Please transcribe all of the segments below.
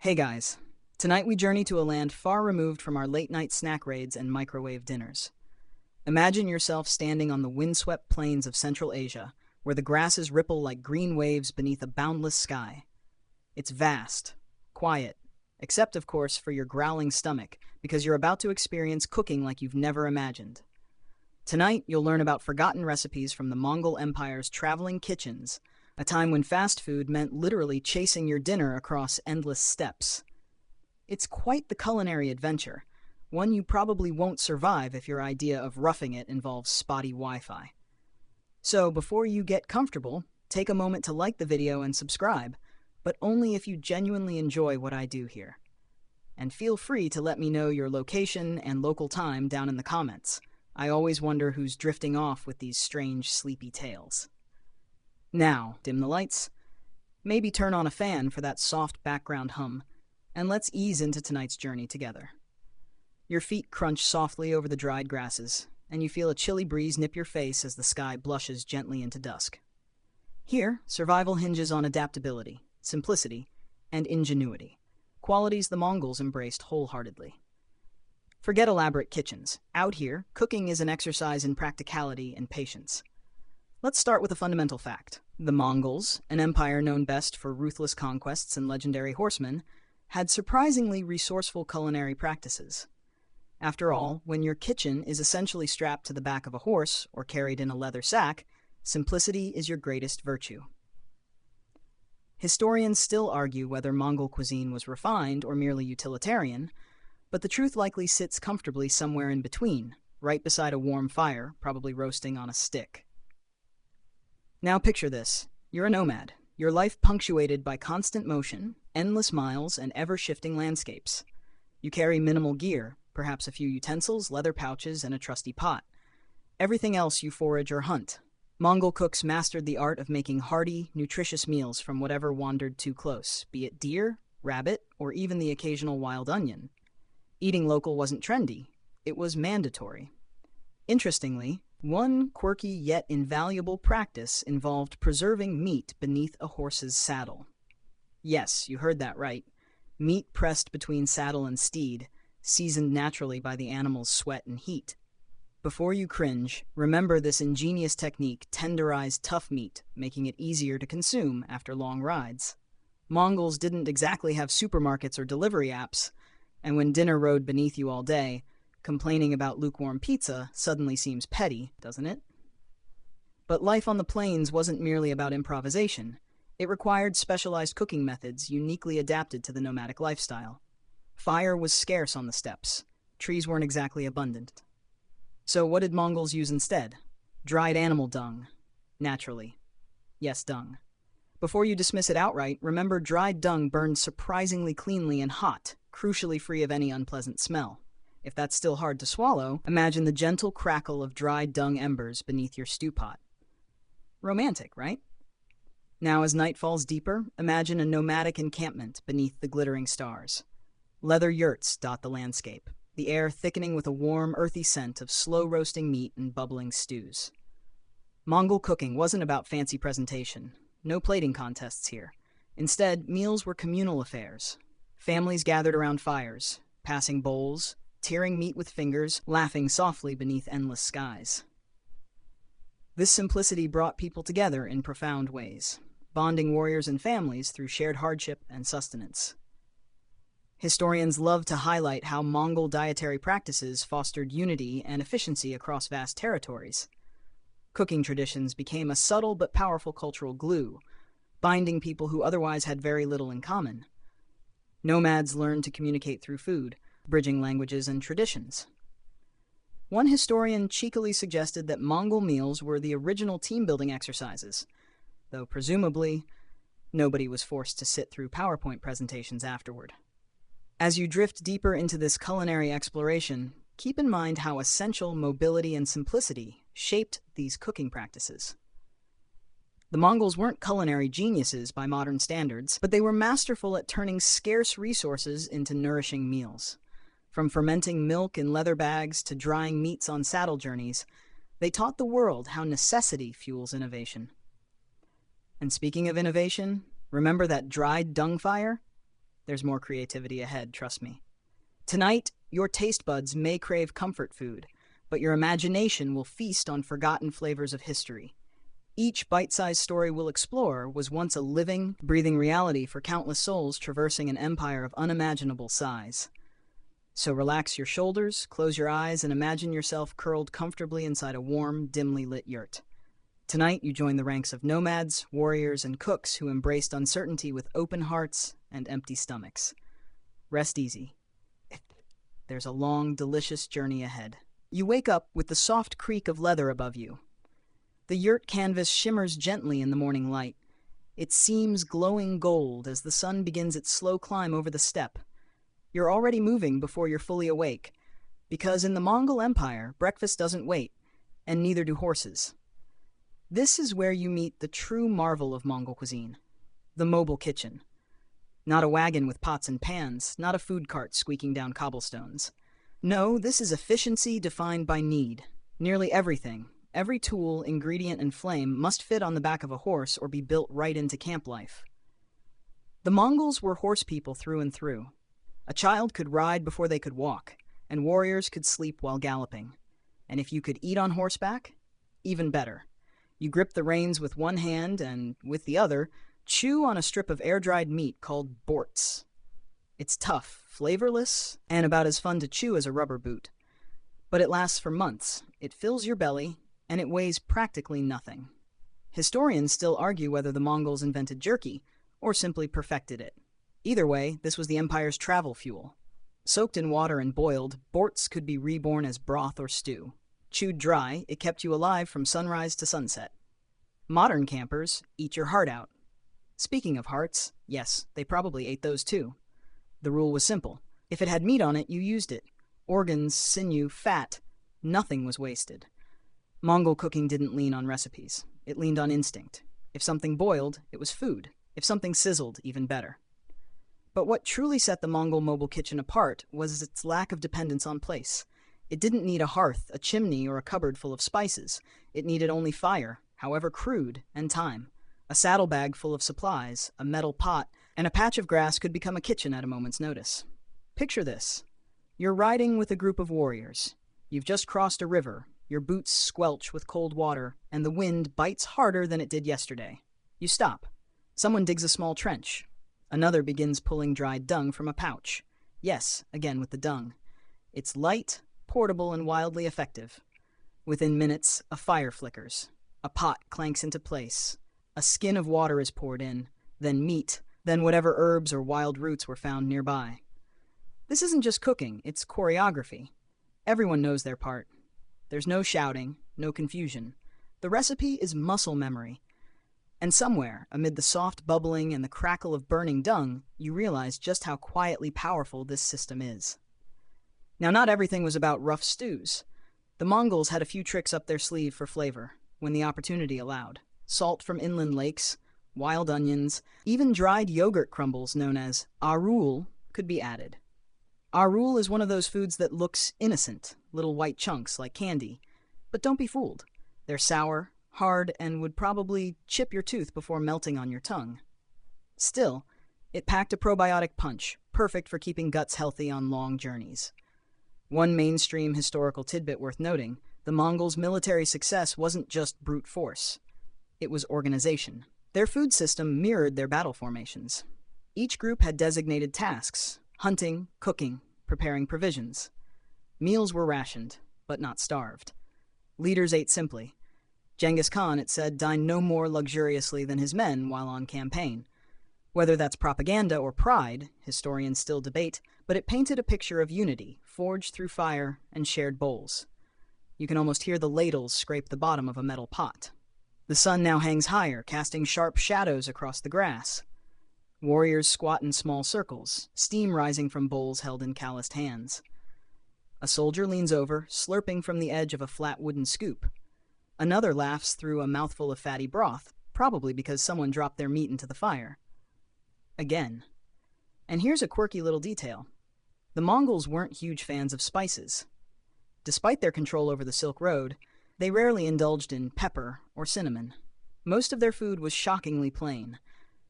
Hey guys, tonight we journey to a land far removed from our late night snack raids and microwave dinners. Imagine yourself standing on the windswept plains of Central Asia, where the grasses ripple like green waves beneath a boundless sky. It's vast, quiet, except of course for your growling stomach, because you're about to experience cooking like you've never imagined. Tonight, you'll learn about forgotten recipes from the Mongol Empire's traveling kitchens, a time when fast food meant literally chasing your dinner across endless steppes. It's quite the culinary adventure, one you probably won't survive if your idea of roughing it involves spotty Wi-Fi. So before you get comfortable, take a moment to like the video and subscribe, but only if you genuinely enjoy what I do here. And feel free to let me know your location and local time down in the comments. I always wonder who's drifting off with these strange, sleepy tales. Now, dim the lights, maybe turn on a fan for that soft background hum, and let's ease into tonight's journey together. Your feet crunch softly over the dried grasses, and you feel a chilly breeze nip your face as the sky blushes gently into dusk. Here, survival hinges on adaptability, simplicity, and ingenuity, qualities the Mongols embraced wholeheartedly. Forget elaborate kitchens. Out here, cooking is an exercise in practicality and patience. Let's start with a fundamental fact. The Mongols, an empire known best for ruthless conquests and legendary horsemen, had surprisingly resourceful culinary practices. After all, when your kitchen is essentially strapped to the back of a horse or carried in a leather sack, simplicity is your greatest virtue. Historians still argue whether Mongol cuisine was refined or merely utilitarian, but the truth likely sits comfortably somewhere in between, right beside a warm fire, probably roasting on a stick. Now picture this. You're a nomad, your life punctuated by constant motion, endless miles, and ever-shifting landscapes. You carry minimal gear, perhaps a few utensils, leather pouches, and a trusty pot. Everything else you forage or hunt. Mongol cooks mastered the art of making hearty, nutritious meals from whatever wandered too close, be it deer, rabbit, or even the occasional wild onion. Eating local wasn't trendy, it was mandatory. Interestingly, one quirky yet invaluable practice involved preserving meat beneath a horse's saddle. Yes, you heard that right. Meat pressed between saddle and steed, seasoned naturally by the animal's sweat and heat. Before you cringe, remember this ingenious technique tenderized tough meat, making it easier to consume after long rides. Mongols didn't exactly have supermarkets or delivery apps, and when dinner rode beneath you all day, complaining about lukewarm pizza suddenly seems petty, doesn't it? But life on the plains wasn't merely about improvisation. It required specialized cooking methods uniquely adapted to the nomadic lifestyle. Fire was scarce on the steppes. Trees weren't exactly abundant. So what did Mongols use instead? Dried animal dung. Naturally. Yes, dung. Before you dismiss it outright, remember dried dung burned surprisingly cleanly and hot, crucially free of any unpleasant smell. If that's still hard to swallow, imagine the gentle crackle of dried dung embers beneath your stew pot. Romantic, right? Now as night falls deeper, imagine a nomadic encampment beneath the glittering stars. Leather yurts dot the landscape, the air thickening with a warm, earthy scent of slow-roasting meat and bubbling stews. Mongol cooking wasn't about fancy presentation. No plating contests here. Instead, meals were communal affairs. Families gathered around fires, passing bowls, tearing meat with fingers, laughing softly beneath endless skies. This simplicity brought people together in profound ways, bonding warriors and families through shared hardship and sustenance. Historians love to highlight how Mongol dietary practices fostered unity and efficiency across vast territories. Cooking traditions became a subtle but powerful cultural glue, binding people who otherwise had very little in common. Nomads learned to communicate through food, bridging languages and traditions. One historian cheekily suggested that Mongol meals were the original team-building exercises, though presumably, nobody was forced to sit through PowerPoint presentations afterward. As you drift deeper into this culinary exploration, keep in mind how essential mobility and simplicity shaped these cooking practices. The Mongols weren't culinary geniuses by modern standards, but they were masterful at turning scarce resources into nourishing meals. From fermenting milk in leather bags to drying meats on saddle journeys, they taught the world how necessity fuels innovation. And speaking of innovation, remember that dried dung fire? There's more creativity ahead, trust me. Tonight, your taste buds may crave comfort food, but your imagination will feast on forgotten flavors of history. Each bite-sized story we'll explore was once a living, breathing reality for countless souls traversing an empire of unimaginable size. So relax your shoulders, close your eyes, and imagine yourself curled comfortably inside a warm, dimly lit yurt. Tonight, you join the ranks of nomads, warriors, and cooks who embraced uncertainty with open hearts and empty stomachs. Rest easy. There's a long, delicious journey ahead. You wake up with the soft creak of leather above you. The yurt canvas shimmers gently in the morning light. It seems glowing gold as the sun begins its slow climb over the steppe. You're already moving before you're fully awake, because in the Mongol Empire, breakfast doesn't wait, and neither do horses. This is where you meet the true marvel of Mongol cuisine, the mobile kitchen. Not a wagon with pots and pans, not a food cart squeaking down cobblestones. No, this is efficiency defined by need. Nearly everything, every tool, ingredient, and flame must fit on the back of a horse or be built right into camp life. The Mongols were horse people through and through. A child could ride before they could walk, and warriors could sleep while galloping. And if you could eat on horseback, even better. You grip the reins with one hand and, with the other, chew on a strip of air-dried meat called borts. It's tough, flavorless, and about as fun to chew as a rubber boot. But it lasts for months, it fills your belly, and it weighs practically nothing. Historians still argue whether the Mongols invented jerky, or simply perfected it. Either way, this was the empire's travel fuel. Soaked in water and boiled, borts could be reborn as broth or stew. Chewed dry, it kept you alive from sunrise to sunset. Modern campers eat your heart out. Speaking of hearts, yes, they probably ate those too. The rule was simple. If it had meat on it, you used it. Organs, sinew, fat, nothing was wasted. Mongol cooking didn't lean on recipes. It leaned on instinct. If something boiled, it was food. If something sizzled, even better. But what truly set the Mongol mobile kitchen apart was its lack of dependence on place. It didn't need a hearth, a chimney, or a cupboard full of spices. It needed only fire, however crude, and time. A saddlebag full of supplies, a metal pot, and a patch of grass could become a kitchen at a moment's notice. Picture this. You're riding with a group of warriors. You've just crossed a river. Your boots squelch with cold water, and the wind bites harder than it did yesterday. You stop. Someone digs a small trench. Another begins pulling dried dung from a pouch. Yes, again with the dung. It's light, portable, and wildly effective. Within minutes, a fire flickers. A pot clanks into place. A skin of water is poured in, then meat, then whatever herbs or wild roots were found nearby. This isn't just cooking, it's choreography. Everyone knows their part. There's no shouting, no confusion. The recipe is muscle memory. And somewhere, amid the soft bubbling and the crackle of burning dung, you realize just how quietly powerful this system is. Now, not everything was about rough stews. The Mongols had a few tricks up their sleeve for flavor, when the opportunity allowed. Salt from inland lakes, wild onions, even dried yogurt crumbles known as arul could be added. Arul is one of those foods that looks innocent, little white chunks like candy. But don't be fooled. They're sour, hard, and would probably chip your tooth before melting on your tongue. Still, it packed a probiotic punch, perfect for keeping guts healthy on long journeys. One mainstream historical tidbit worth noting, the Mongols' military success wasn't just brute force. It was organization. Their food system mirrored their battle formations. Each group had designated tasks: hunting, cooking, preparing provisions. Meals were rationed, but not starved. Leaders ate simply. Genghis Khan, it said, dined no more luxuriously than his men while on campaign. Whether that's propaganda or pride, historians still debate, but it painted a picture of unity, forged through fire and shared bowls. You can almost hear the ladles scrape the bottom of a metal pot. The sun now hangs higher, casting sharp shadows across the grass. Warriors squat in small circles, steam rising from bowls held in calloused hands. A soldier leans over, slurping from the edge of a flat wooden scoop. Another laughs through a mouthful of fatty broth, probably because someone dropped their meat into the fire. Again. And here's a quirky little detail. The Mongols weren't huge fans of spices. Despite their control over the Silk Road, they rarely indulged in pepper or cinnamon. Most of their food was shockingly plain.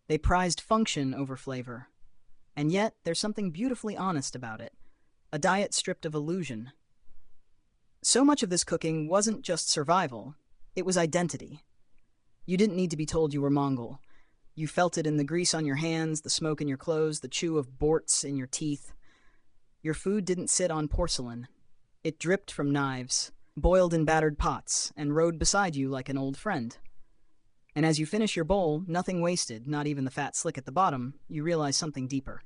They prized function over flavor. And yet, there's something beautifully honest about it. A diet stripped of illusion. So much of this cooking wasn't just survival, it was identity. You didn't need to be told you were Mongol. You felt it in the grease on your hands, the smoke in your clothes, the chew of borts in your teeth. Your food didn't sit on porcelain. It dripped from knives, boiled in battered pots, and rode beside you like an old friend. And as you finish your bowl, nothing wasted, not even the fat slick at the bottom, you realize something deeper.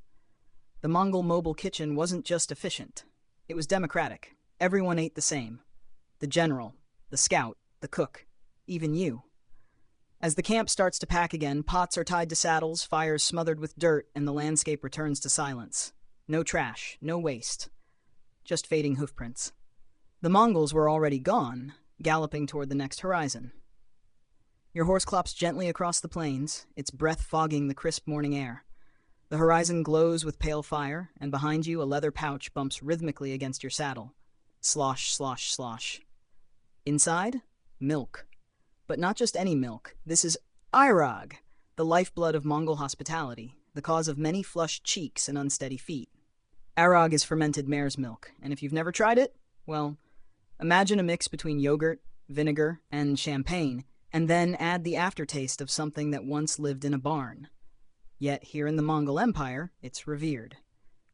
The Mongol mobile kitchen wasn't just efficient. It was democratic. Everyone ate the same. The general, the scout, the cook, even you. As the camp starts to pack again, pots are tied to saddles, fires smothered with dirt, and the landscape returns to silence. No trash, no waste. Just fading hoofprints. The Mongols were already gone, galloping toward the next horizon. Your horse clops gently across the plains, its breath fogging the crisp morning air. The horizon glows with pale fire, and behind you a leather pouch bumps rhythmically against your saddle. Slosh, slosh, slosh. Inside, milk. But not just any milk. This is airag, the lifeblood of Mongol hospitality, the cause of many flushed cheeks and unsteady feet. Airag is fermented mare's milk, and if you've never tried it, well, imagine a mix between yogurt, vinegar, and champagne, and then add the aftertaste of something that once lived in a barn. Yet here in the Mongol Empire, it's revered.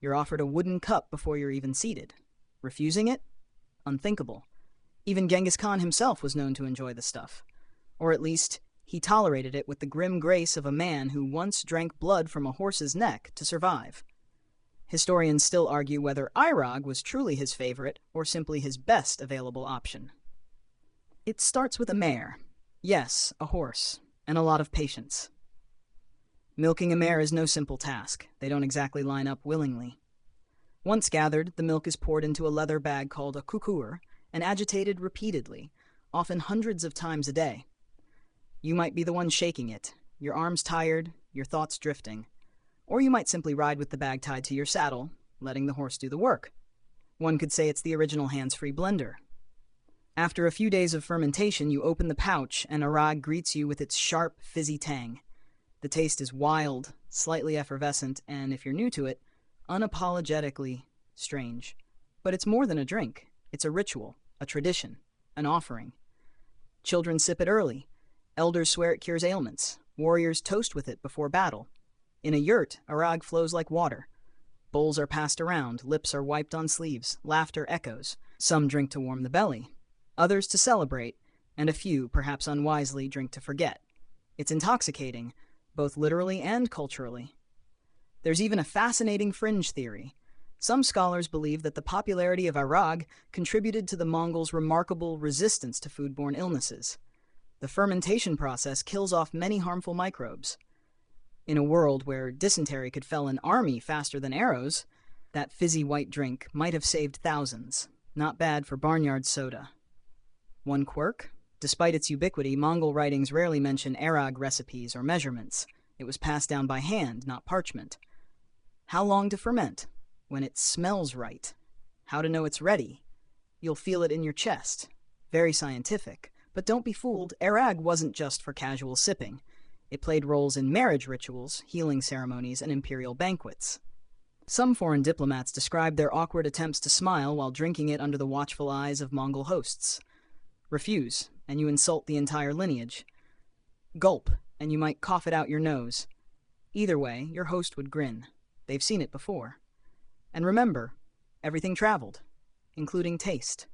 You're offered a wooden cup before you're even seated. Refusing it? Unthinkable. Even Genghis Khan himself was known to enjoy the stuff. Or at least, he tolerated it with the grim grace of a man who once drank blood from a horse's neck to survive. Historians still argue whether airag was truly his favorite or simply his best available option. It starts with a mare. Yes, a horse, and a lot of patience. Milking a mare is no simple task. They don't exactly line up willingly. Once gathered, the milk is poured into a leather bag called a kukur and agitated repeatedly, often hundreds of times a day. You might be the one shaking it, your arms tired, your thoughts drifting. Or you might simply ride with the bag tied to your saddle, letting the horse do the work. One could say it's the original hands-free blender. After a few days of fermentation, you open the pouch, and airag greets you with its sharp, fizzy tang. The taste is wild, slightly effervescent, and if you're new to it, unapologetically strange. But it's more than a drink. It's a ritual, a tradition, an offering. Children sip it early. Elders swear it cures ailments. Warriors toast with it before battle. In a yurt, airag flows like water. Bowls are passed around, lips are wiped on sleeves, laughter echoes. Some drink to warm the belly, others to celebrate, and a few, perhaps unwisely, drink to forget. It's intoxicating, both literally and culturally. There's even a fascinating fringe theory. Some scholars believe that the popularity of airag contributed to the Mongols' remarkable resistance to foodborne illnesses. The fermentation process kills off many harmful microbes. In a world where dysentery could fell an army faster than arrows, that fizzy white drink might have saved thousands. Not bad for barnyard soda. One quirk? Despite its ubiquity, Mongol writings rarely mention airag recipes or measurements. It was passed down by hand, not parchment. How long to ferment? When it smells right. How to know it's ready? You'll feel it in your chest. Very scientific. But don't be fooled, airag wasn't just for casual sipping. It played roles in marriage rituals, healing ceremonies, and imperial banquets. Some foreign diplomats described their awkward attempts to smile while drinking it under the watchful eyes of Mongol hosts. Refuse, and you insult the entire lineage. Gulp, and you might cough it out your nose. Either way, your host would grin. They've seen it before. And remember, everything traveled, including taste.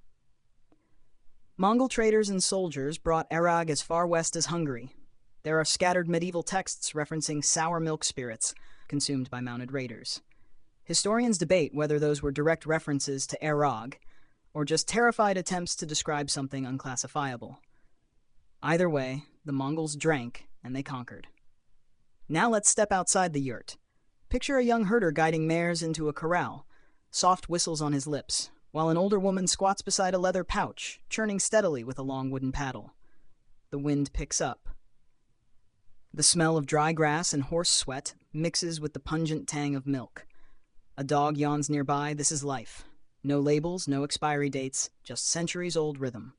Mongol traders and soldiers brought airag as far west as Hungary. There are scattered medieval texts referencing sour milk spirits consumed by mounted raiders. Historians debate whether those were direct references to airag, or just terrified attempts to describe something unclassifiable. Either way, the Mongols drank, and they conquered. Now let's step outside the yurt. Picture a young herder guiding mares into a corral, soft whistles on his lips, while an older woman squats beside a leather pouch, churning steadily with a long wooden paddle. The wind picks up. The smell of dry grass and horse sweat mixes with the pungent tang of milk. A dog yawns nearby. This is life. No labels, no expiry dates, just centuries-old rhythm.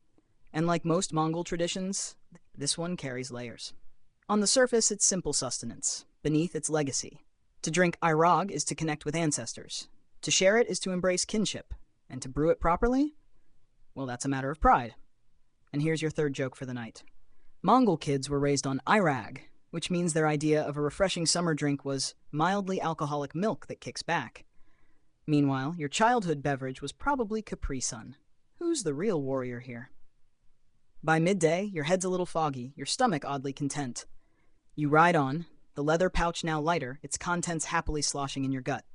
And like most Mongol traditions, this one carries layers. On the surface, it's simple sustenance. Beneath, it's legacy. To drink airag is to connect with ancestors. To share it is to embrace kinship. And to brew it properly? Well, that's a matter of pride. And here's your third joke for the night. Mongol kids were raised on airag, which means their idea of a refreshing summer drink was mildly alcoholic milk that kicks back. Meanwhile, your childhood beverage was probably Capri Sun. Who's the real warrior here? By midday, your head's a little foggy, your stomach oddly content. You ride on, the leather pouch now lighter, its contents happily sloshing in your gut.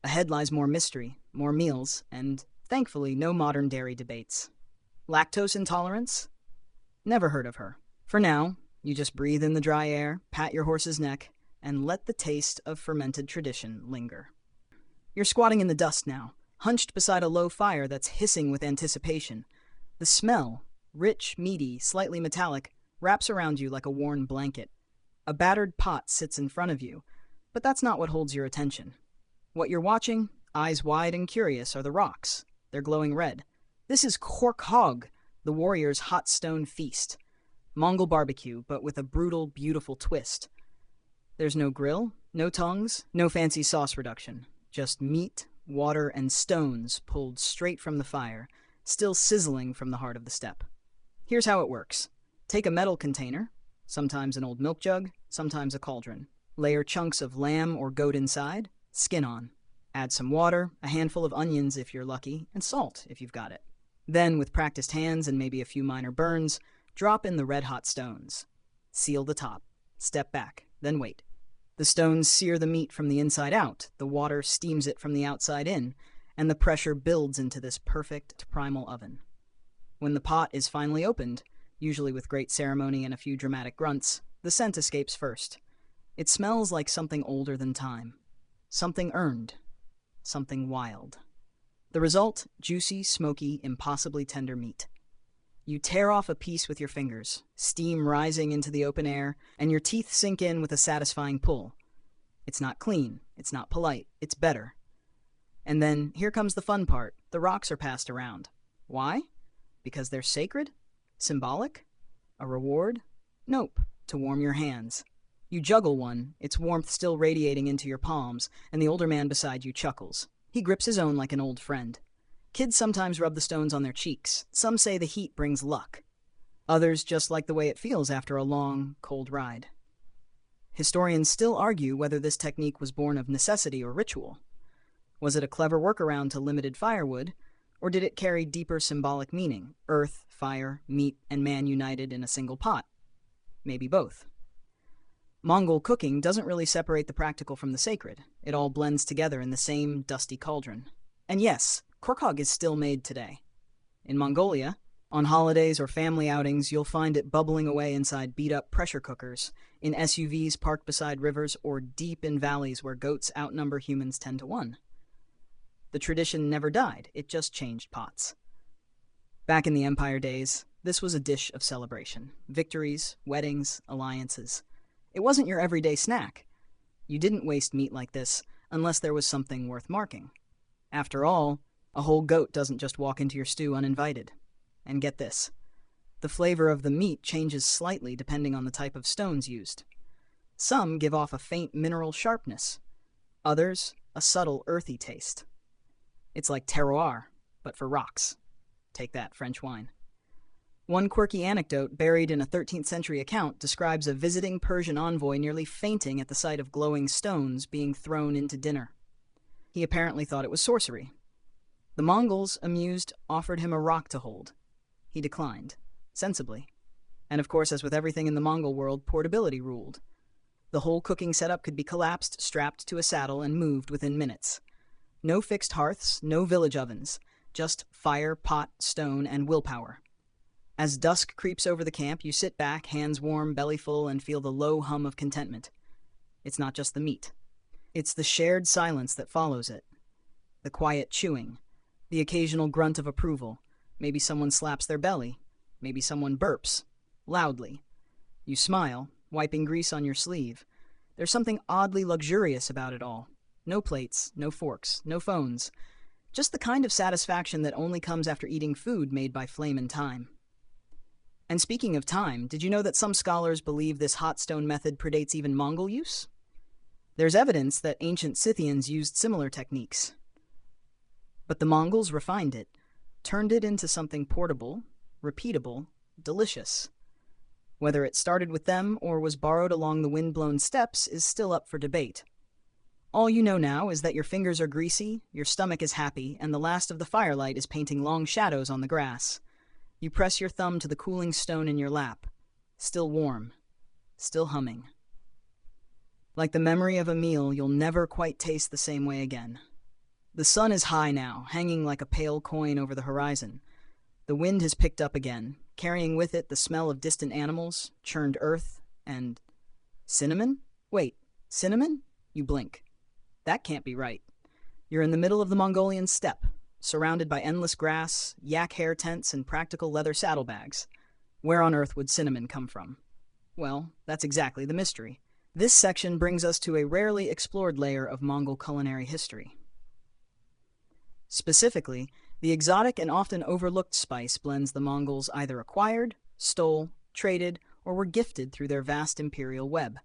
Ahead lies more mystery, more meals, and, thankfully, no modern dairy debates. Lactose intolerance? Never heard of her. For now, you just breathe in the dry air, pat your horse's neck, and let the taste of fermented tradition linger. You're squatting in the dust now, hunched beside a low fire that's hissing with anticipation. The smell, rich, meaty, slightly metallic, wraps around you like a worn blanket. A battered pot sits in front of you, but that's not what holds your attention. What you're watching, eyes wide and curious, are the rocks. They're glowing red. This is Kork Hog, the warrior's hot stone feast. Mongol barbecue, but with a brutal, beautiful twist. There's no grill, no tongues, no fancy sauce reduction. Just meat, water, and stones pulled straight from the fire, still sizzling from the heart of the steppe. Here's how it works. Take a metal container, sometimes an old milk jug, sometimes a cauldron. Layer chunks of lamb or goat inside, skin on. Add some water, a handful of onions if you're lucky, and salt if you've got it. Then, with practiced hands and maybe a few minor burns, drop in the red-hot stones. Seal the top. Step back, then wait. The stones sear the meat from the inside out, the water steams it from the outside in, and the pressure builds into this perfect primal oven. When the pot is finally opened, usually with great ceremony and a few dramatic grunts, the scent escapes first. It smells like something older than time. Something earned. Something wild. The result, juicy, smoky, impossibly tender meat. You tear off a piece with your fingers, steam rising into the open air, and your teeth sink in with a satisfying pull. It's not clean, it's not polite, it's better. And then, here comes the fun part. The rocks are passed around. Why? Because they're sacred? Symbolic? A reward? Nope, to warm your hands. You juggle one, its warmth still radiating into your palms, and the older man beside you chuckles. He grips his own like an old friend. Kids sometimes rub the stones on their cheeks. Some say the heat brings luck. Others just like the way it feels after a long, cold ride. Historians still argue whether this technique was born of necessity or ritual. Was it a clever workaround to limited firewood, or did it carry deeper symbolic meaning, earth, fire, meat, and man united in a single pot? Maybe both. Mongol cooking doesn't really separate the practical from the sacred. It all blends together in the same dusty cauldron. And yes, Kork Hog is still made today. In Mongolia, on holidays or family outings, you'll find it bubbling away inside beat-up pressure cookers, in SUVs parked beside rivers, or deep in valleys where goats outnumber humans 10 to 1. The tradition never died, it just changed pots. Back in the Empire days, this was a dish of celebration. Victories, weddings, alliances. It wasn't your everyday snack. You didn't waste meat like this unless there was something worth marking. After all, a whole goat doesn't just walk into your stew uninvited. And get this, the flavor of the meat changes slightly depending on the type of stones used. Some give off a faint mineral sharpness, others a subtle earthy taste. It's like terroir, but for rocks. Take that, French wine. One quirky anecdote buried in a 13th century account describes a visiting Persian envoy nearly fainting at the sight of glowing stones being thrown into dinner. He apparently thought it was sorcery. The Mongols, amused, offered him a rock to hold. He declined, sensibly. And of course, as with everything in the Mongol world, portability ruled. The whole cooking setup could be collapsed, strapped to a saddle, and moved within minutes. No fixed hearths, no village ovens, just fire, pot, stone, and willpower. As dusk creeps over the camp, you sit back, hands warm, belly full, and feel the low hum of contentment. It's not just the meat. It's the shared silence that follows it. The quiet chewing, the occasional grunt of approval. Maybe someone slaps their belly. Maybe someone burps, loudly. You smile, wiping grease on your sleeve. There's something oddly luxurious about it all. No plates, no forks, no phones. Just the kind of satisfaction that only comes after eating food made by flame and time. And speaking of time, did you know that some scholars believe this hot stone method predates even Mongol use? There's evidence that ancient Scythians used similar techniques. But the Mongols refined it, turned it into something portable, repeatable, delicious. Whether it started with them or was borrowed along the wind-blown steppes is still up for debate. All you know now is that your fingers are greasy, your stomach is happy, and the last of the firelight is painting long shadows on the grass. You press your thumb to the cooling stone in your lap. Still warm. Still humming. Like the memory of a meal you'll never quite taste the same way again. The sun is high now, hanging like a pale coin over the horizon. The wind has picked up again, carrying with it the smell of distant animals, churned earth, and... cinnamon? Wait, cinnamon? You blink. That can't be right. You're in the middle of the Mongolian steppe, surrounded by endless grass, yak hair tents, and practical leather saddlebags. Where on earth would cinnamon come from? Well, that's exactly the mystery. This section brings us to a rarely explored layer of Mongol culinary history. Specifically, the exotic and often overlooked spice blends the Mongols either acquired, stole, traded, or were gifted through their vast imperial web.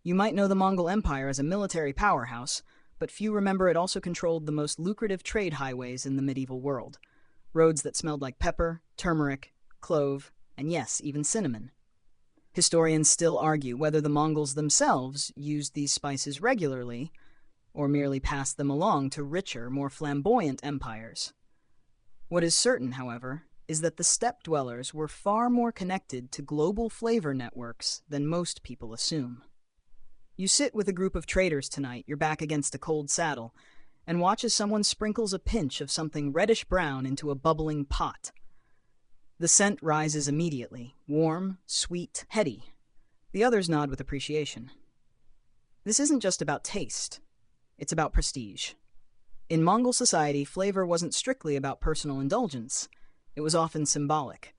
You might know the Mongol Empire as a military powerhouse, but few remember it also controlled the most lucrative trade highways in the medieval world, roads that smelled like pepper, turmeric, clove, and yes, even cinnamon. Historians still argue whether the Mongols themselves used these spices regularly, or merely passed them along to richer, more flamboyant empires. What is certain, however, is that the steppe dwellers were far more connected to global flavor networks than most people assume. You sit with a group of traders tonight, your back against a cold saddle, and watch as someone sprinkles a pinch of something reddish-brown into a bubbling pot. The scent rises immediately, warm, sweet, heady. The others nod with appreciation. This isn't just about taste. It's about prestige. In Mongol society, flavor wasn't strictly about personal indulgence. It was often symbolic.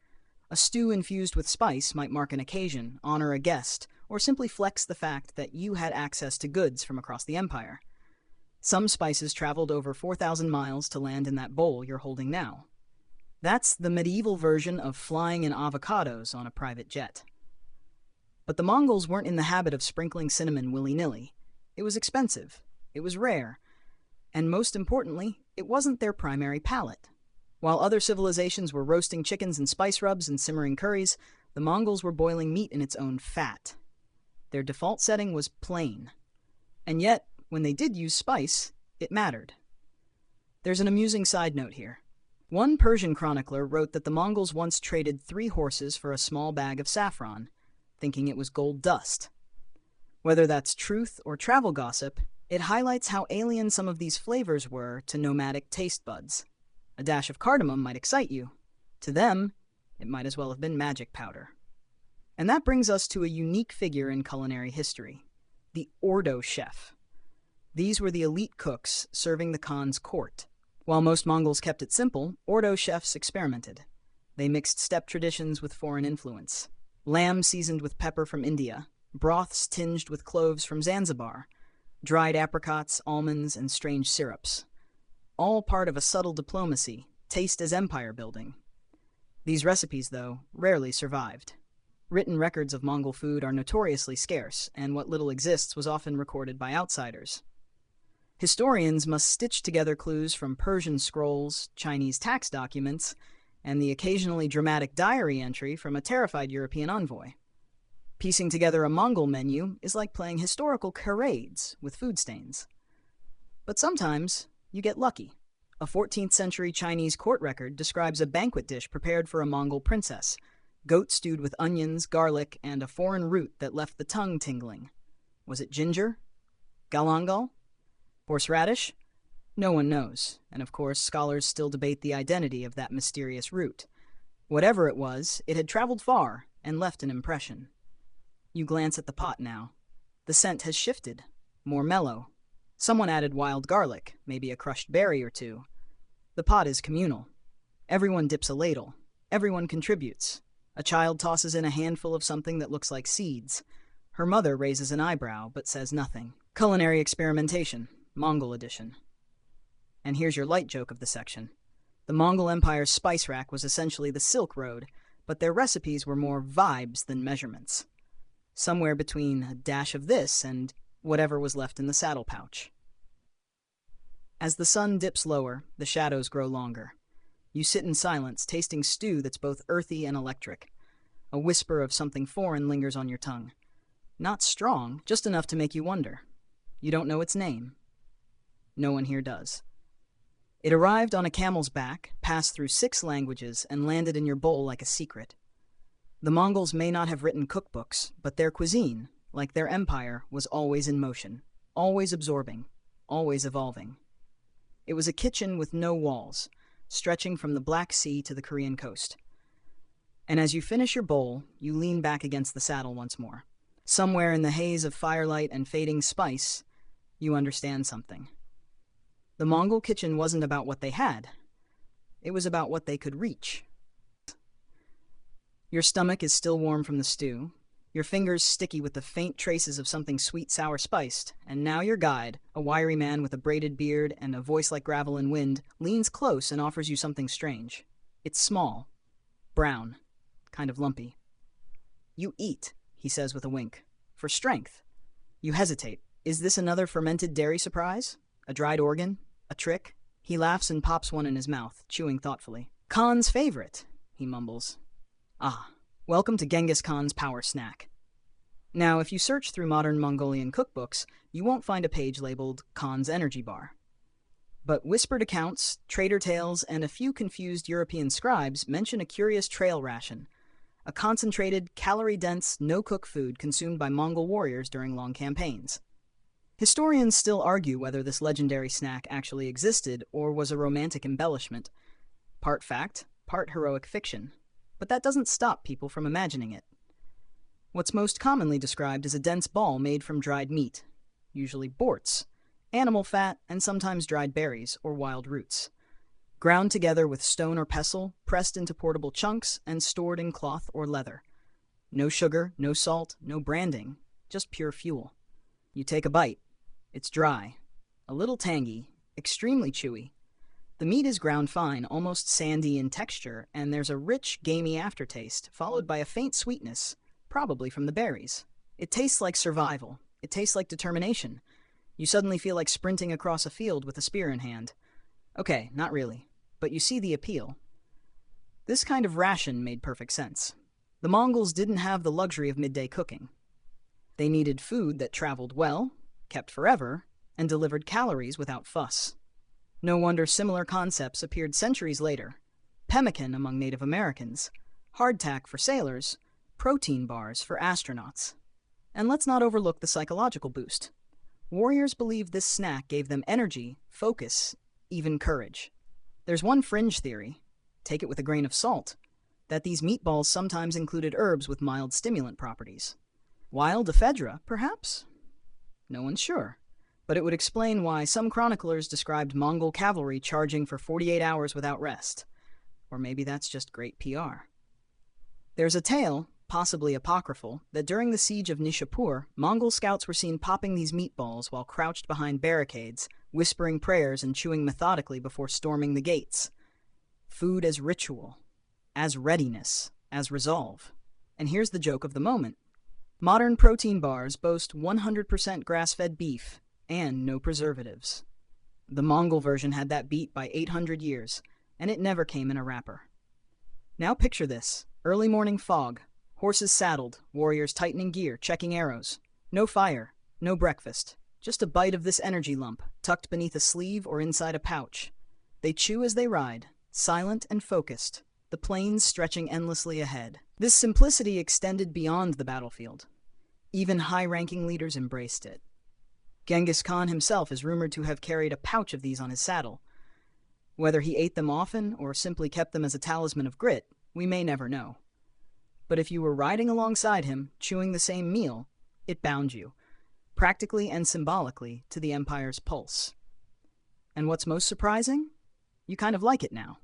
A stew infused with spice might mark an occasion, honor a guest, or simply flex the fact that you had access to goods from across the empire. Some spices traveled over 4,000 miles to land in that bowl you're holding now. That's the medieval version of flying in avocados on a private jet. But the Mongols weren't in the habit of sprinkling cinnamon willy-nilly. It was expensive. It was rare. And most importantly, it wasn't their primary palate. While other civilizations were roasting chickens in spice rubs and simmering curries, the Mongols were boiling meat in its own fat. Their default setting was plain. And yet, when they did use spice, it mattered. There's an amusing side note here. One Persian chronicler wrote that the Mongols once traded 3 horses for a small bag of saffron, thinking it was gold dust. Whether that's truth or travel gossip, it highlights how alien some of these flavors were to nomadic taste buds. A dash of cardamom might excite you. To them, it might as well have been magic powder. And that brings us to a unique figure in culinary history, the Ordo chef. These were the elite cooks serving the Khan's court. While most Mongols kept it simple, Ordo chefs experimented. They mixed steppe traditions with foreign influence. Lamb seasoned with pepper from India, broths tinged with cloves from Zanzibar, dried apricots, almonds, and strange syrups. All part of a subtle diplomacy, taste as empire building. These recipes, though, rarely survived. Written records of Mongol food are notoriously scarce, and what little exists was often recorded by outsiders. Historians must stitch together clues from Persian scrolls, Chinese tax documents, and the occasionally dramatic diary entry from a terrified European envoy. Piecing together a Mongol menu is like playing historical charades with food stains. But sometimes you get lucky. A 14th century Chinese court record describes a banquet dish prepared for a Mongol princess, goat stewed with onions, garlic, and a foreign root that left the tongue tingling. Was it ginger? Galangal? Horseradish? No one knows, and of course scholars still debate the identity of that mysterious root. Whatever it was, it had traveled far and left an impression. You glance at the pot now. The scent has shifted, more mellow. Someone added wild garlic, maybe a crushed berry or two. The pot is communal. Everyone dips a ladle. Everyone contributes. A child tosses in a handful of something that looks like seeds. Her mother raises an eyebrow, but says nothing. Culinary experimentation, Mongol edition. And here's your light joke of the section. The Mongol Empire's spice rack was essentially the Silk Road, but their recipes were more vibes than measurements. Somewhere between a dash of this and, whatever was left in the saddle pouch. As the sun dips lower, the shadows grow longer. You sit in silence, tasting stew that's both earthy and electric. A whisper of something foreign lingers on your tongue. Not strong, just enough to make you wonder. You don't know its name. No one here does. It arrived on a camel's back, passed through 6 languages, and landed in your bowl like a secret. The Mongols may not have written cookbooks, but their cuisine, like their empire, was always in motion, always absorbing, always evolving. It was a kitchen with no walls, stretching from the Black Sea to the Korean coast. And as you finish your bowl, you lean back against the saddle once more. Somewhere in the haze of firelight and fading spice, you understand something. The Mongol kitchen wasn't about what they had. It was about what they could reach. Your stomach is still warm from the stew, your fingers sticky with the faint traces of something sweet, sour, spiced, and now your guide, a wiry man with a braided beard and a voice like gravel and wind, leans close and offers you something strange. It's small, brown, kind of lumpy. "You eat," he says with a wink, "for strength." You hesitate. Is this another fermented dairy surprise? A dried organ? A trick? He laughs and pops one in his mouth, chewing thoughtfully. "Khan's favorite," he mumbles. "Ah, welcome to Genghis Khan's power snack." Now, if you search through modern Mongolian cookbooks, you won't find a page labeled Khan's Energy Bar. But whispered accounts, trader tales, and a few confused European scribes mention a curious trail ration, a concentrated, calorie-dense, no-cook food consumed by Mongol warriors during long campaigns. Historians still argue whether this legendary snack actually existed or was a romantic embellishment. Part fact, part heroic fiction. But that doesn't stop people from imagining it. What's most commonly described is a dense ball made from dried meat, usually borts, animal fat, and sometimes dried berries or wild roots. Ground together with stone or pestle, pressed into portable chunks, and stored in cloth or leather. No sugar, no salt, no branding, just pure fuel. You take a bite. It's dry, a little tangy, extremely chewy. The meat is ground fine, almost sandy in texture, and there's a rich, gamey aftertaste, followed by a faint sweetness, probably from the berries. It tastes like survival. It tastes like determination. You suddenly feel like sprinting across a field with a spear in hand. Okay, not really, but you see the appeal. This kind of ration made perfect sense. The Mongols didn't have the luxury of midday cooking. They needed food that traveled well, kept forever, and delivered calories without fuss. No wonder similar concepts appeared centuries later. Pemmican among Native Americans, hardtack for sailors, protein bars for astronauts. And let's not overlook the psychological boost. Warriors believed this snack gave them energy, focus, even courage. There's one fringe theory, take it with a grain of salt, that these meatballs sometimes included herbs with mild stimulant properties. Wild ephedra, perhaps? No one's sure. But it would explain why some chroniclers described Mongol cavalry charging for 48 hours without rest. Or maybe that's just great PR. There's a tale, possibly apocryphal, that during the siege of Nishapur, Mongol scouts were seen popping these meatballs while crouched behind barricades, whispering prayers and chewing methodically before storming the gates. Food as ritual, as readiness, as resolve. And here's the joke of the moment. Modern protein bars boast 100% grass-fed beef, and no preservatives. The Mongol version had that beat by 800 years, and it never came in a wrapper. Now picture this. Early morning fog, horses saddled, warriors tightening gear, checking arrows. No fire, no breakfast, just a bite of this energy lump, tucked beneath a sleeve or inside a pouch. They chew as they ride, silent and focused, the plains stretching endlessly ahead. This simplicity extended beyond the battlefield. Even high-ranking leaders embraced it. Genghis Khan himself is rumored to have carried a pouch of these on his saddle. Whether he ate them often or simply kept them as a talisman of grit, we may never know. But if you were riding alongside him, chewing the same meal, it bound you, practically and symbolically, to the empire's pulse. And what's most surprising? You kind of like it now.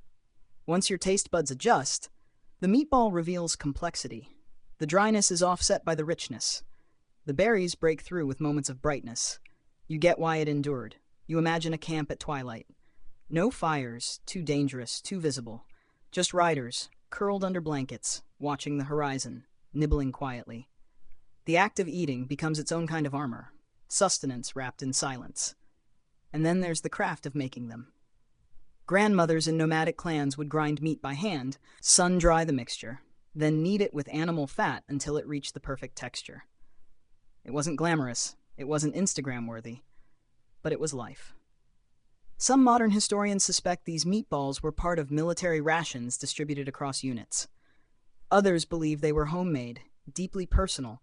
Once your taste buds adjust, the meatball reveals complexity. The dryness is offset by the richness. The berries break through with moments of brightness. You get why it endured. You imagine a camp at twilight. No fires, too dangerous, too visible. Just riders, curled under blankets, watching the horizon, nibbling quietly. The act of eating becomes its own kind of armor. sustenance wrapped in silence. And then there's the craft of making them. Grandmothers in nomadic clans would grind meat by hand, sun-dry the mixture, then knead it with animal fat until it reached the perfect texture. It wasn't glamorous, it wasn't Instagram-worthy, but it was life. Some modern historians suspect these meatballs were part of military rations distributed across units. Others believe they were homemade, deeply personal,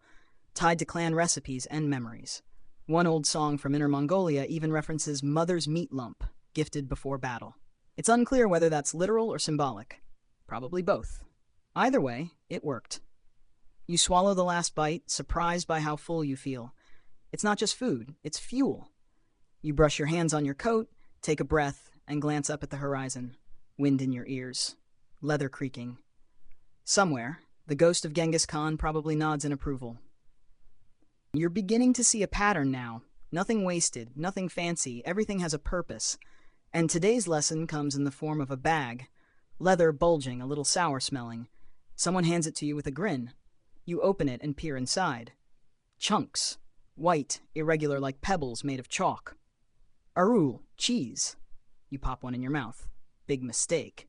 tied to clan recipes and memories. One old song from Inner Mongolia even references mother's meat lump, gifted before battle. It's unclear whether that's literal or symbolic. Probably both. Either way, it worked. You swallow the last bite, surprised by how full you feel. It's not just food, it's fuel. You brush your hands on your coat, take a breath, and glance up at the horizon. Wind in your ears. Leather creaking. Somewhere, the ghost of Genghis Khan probably nods in approval. You're beginning to see a pattern now. Nothing wasted, nothing fancy, everything has a purpose. And today's lesson comes in the form of a bag. Leather bulging, a little sour-smelling. Someone hands it to you with a grin. You open it and peer inside. Chunks. White, irregular like pebbles made of chalk. Arul, cheese. You pop one in your mouth. Big mistake.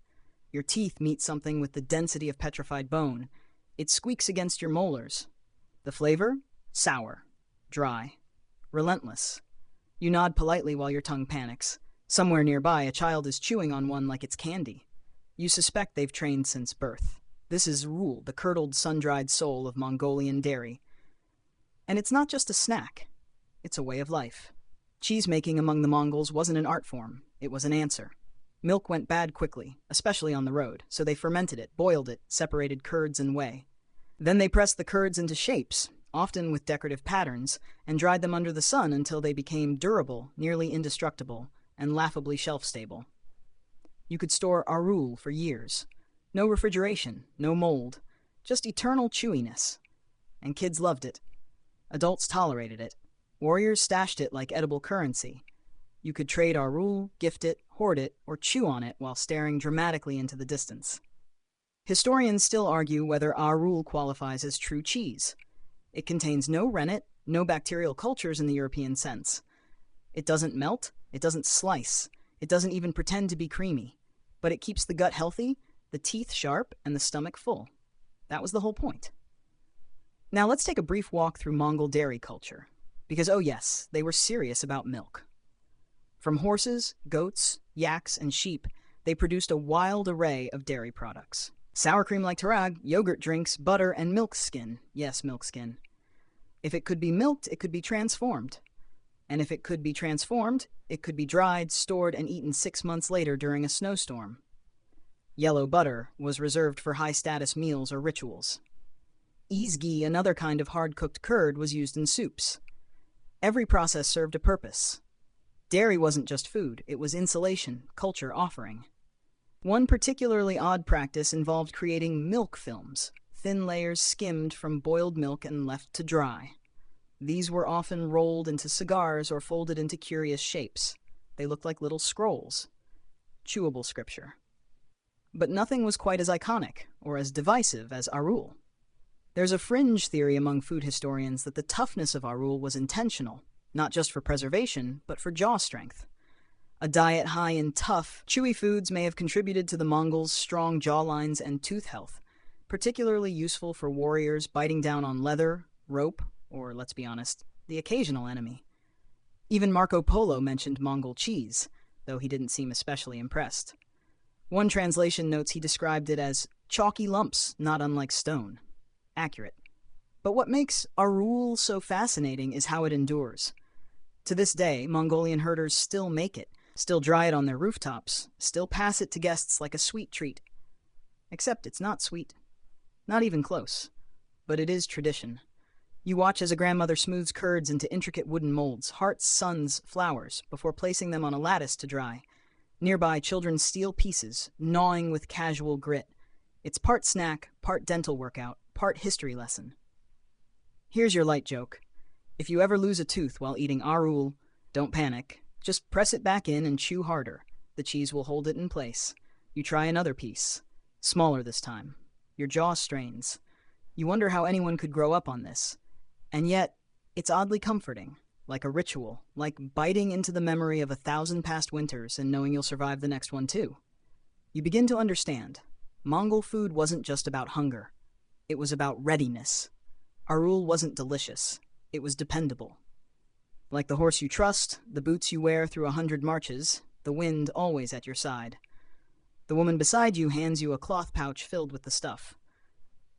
Your teeth meet something with the density of petrified bone. It squeaks against your molars. The flavor? Sour. Dry. Relentless. You nod politely while your tongue panics. Somewhere nearby, a child is chewing on one like it's candy. You suspect they've trained since birth. This is Rul, the curdled, sun-dried soul of Mongolian dairy. And it's not just a snack. It's a way of life. Cheese-making among the Mongols wasn't an art form. It was an answer. Milk went bad quickly, especially on the road, so they fermented it, boiled it, separated curds and whey. Then they pressed the curds into shapes, often with decorative patterns, and dried them under the sun until they became durable, nearly indestructible, and laughably shelf-stable. You could store arul for years. No refrigeration, no mold, just eternal chewiness. And kids loved it. Adults tolerated it. Warriors stashed it like edible currency. You could trade arul, gift it, hoard it, or chew on it while staring dramatically into the distance. Historians still argue whether arul qualifies as true cheese. It contains no rennet, no bacterial cultures in the European sense. It doesn't melt, it doesn't slice, it doesn't even pretend to be creamy. But it keeps the gut healthy, the teeth sharp, and the stomach full. That was the whole point. Now let's take a brief walk through Mongol dairy culture. Because, oh yes, they were serious about milk. From horses, goats, yaks, and sheep, they produced a wild array of dairy products. Sour cream like airag, yogurt drinks, butter, and milk skin. Yes, milk skin. If it could be milked, it could be transformed. And if it could be transformed, it could be dried, stored, and eaten 6 months later during a snowstorm. Yellow butter was reserved for high-status meals or rituals. Izgi, another kind of hard-cooked curd, was used in soups. Every process served a purpose. Dairy wasn't just food, it was insulation, culture, offering. One particularly odd practice involved creating milk films, thin layers skimmed from boiled milk and left to dry. These were often rolled into cigars or folded into curious shapes. They looked like little scrolls. Chewable scripture. But nothing was quite as iconic or as divisive as arul. There's a fringe theory among food historians that the toughness of arul was intentional, not just for preservation, but for jaw strength. A diet high in tough, chewy foods may have contributed to the Mongols' strong jawlines and tooth health, particularly useful for warriors biting down on leather, rope, or, let's be honest, the occasional enemy. Even Marco Polo mentioned Mongol cheese, though he didn't seem especially impressed. One translation notes he described it as chalky lumps, not unlike stone. Accurate. But what makes arul so fascinating is how it endures. To this day, Mongolian herders still make it, still dry it on their rooftops, still pass it to guests like a sweet treat. Except it's not sweet. Not even close. But it is tradition. You watch as a grandmother smooths curds into intricate wooden molds, hearts, suns, flowers, before placing them on a lattice to dry. Nearby, children steal pieces, gnawing with casual grit. It's part snack, part dental workout, part history lesson. Here's your light joke. If you ever lose a tooth while eating arul, don't panic. Just press it back in and chew harder. The cheese will hold it in place. You try another piece. Smaller this time. Your jaw strains. You wonder how anyone could grow up on this. And yet, it's oddly comforting. like a ritual, like biting into the memory of 1,000 past winters and knowing you'll survive the next one too. You begin to understand. Mongol food wasn't just about hunger. It was about readiness. Arul wasn't delicious. It was dependable. Like the horse you trust, the boots you wear through 100 marches, the wind always at your side. The woman beside you hands you a cloth pouch filled with the stuff.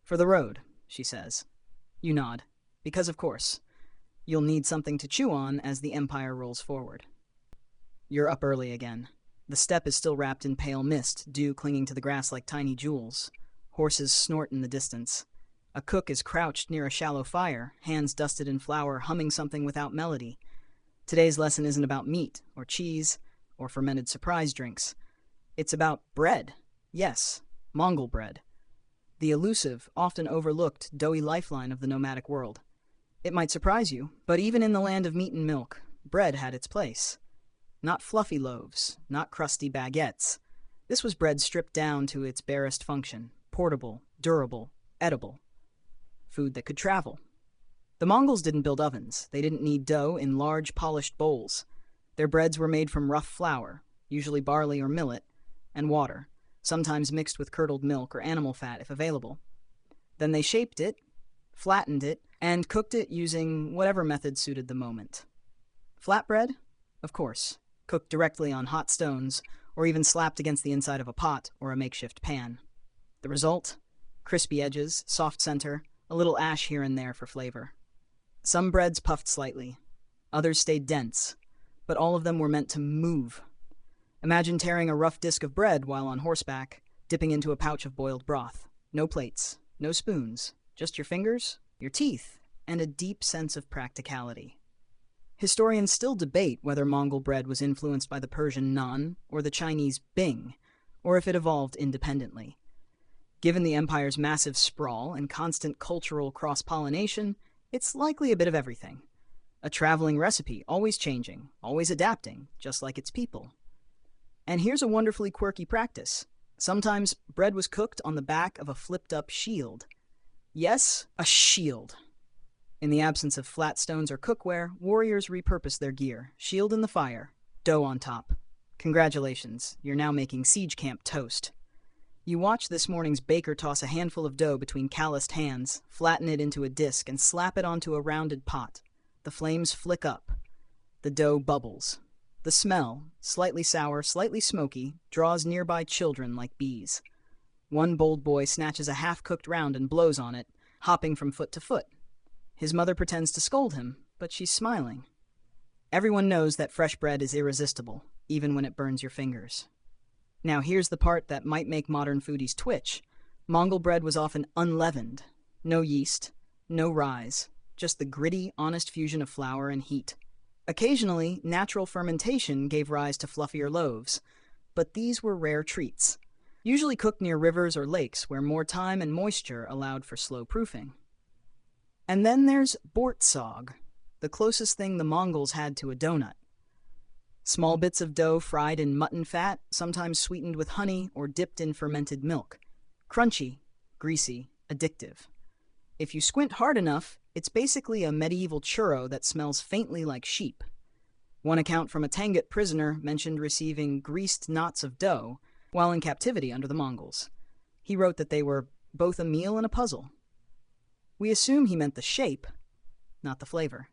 "For the road," she says. You nod, because of course. You'll need something to chew on as the empire rolls forward. You're up early again. The steppe is still wrapped in pale mist, dew clinging to the grass like tiny jewels. Horses snort in the distance. A cook is crouched near a shallow fire, hands dusted in flour, humming something without melody. Today's lesson isn't about meat, or cheese, or fermented surprise drinks. It's about bread. Yes, Mongol bread. The elusive, often overlooked, doughy lifeline of the nomadic world. It might surprise you, but even in the land of meat and milk, bread had its place. Not fluffy loaves, not crusty baguettes. This was bread stripped down to its barest function, portable, durable, edible. Food that could travel. The Mongols didn't build ovens. They didn't knead dough in large, polished bowls. Their breads were made from rough flour, usually barley or millet, and water, sometimes mixed with curdled milk or animal fat if available. Then they shaped it, flattened it, and cooked it using whatever method suited the moment. Flatbread? Of course, cooked directly on hot stones, or even slapped against the inside of a pot or a makeshift pan. The result? Crispy edges, soft center, a little ash here and there for flavor. Some breads puffed slightly. Others stayed dense, but all of them were meant to move. Imagine tearing a rough disc of bread while on horseback, dipping into a pouch of boiled broth. No plates, no spoons, just your fingers, your teeth, and a deep sense of practicality. Historians still debate whether Mongol bread was influenced by the Persian naan or the Chinese bing, or if it evolved independently. Given the empire's massive sprawl and constant cultural cross-pollination, it's likely a bit of everything. A traveling recipe, always changing, always adapting, just like its people. And here's a wonderfully quirky practice. Sometimes bread was cooked on the back of a flipped-up shield. Yes, a shield. In the absence of flat stones or cookware, warriors repurposed their gear. Shield in the fire, dough on top. Congratulations, you're now making siege camp toast. You watch this morning's baker toss a handful of dough between calloused hands, flatten it into a disc, and slap it onto a rounded pot. The flames flick up. The dough bubbles. The smell, slightly sour, slightly smoky, draws nearby children like bees. One bold boy snatches a half-cooked round and blows on it, hopping from foot to foot. His mother pretends to scold him, but she's smiling. Everyone knows that fresh bread is irresistible, even when it burns your fingers. Now here's the part that might make modern foodies twitch. Mongol bread was often unleavened. No yeast, no rise, just the gritty, honest fusion of flour and heat. Occasionally, natural fermentation gave rise to fluffier loaves, but these were rare treats, usually cooked near rivers or lakes where more time and moisture allowed for slow proofing. And then there's bortsog, the closest thing the Mongols had to a donut. Small bits of dough fried in mutton fat, sometimes sweetened with honey or dipped in fermented milk. Crunchy, greasy, addictive. If you squint hard enough, it's basically a medieval churro that smells faintly like sheep. One account from a Tangut prisoner mentioned receiving greased knots of dough while in captivity under the Mongols. He wrote that they were both a meal and a puzzle. We assume he meant the shape, not the flavor.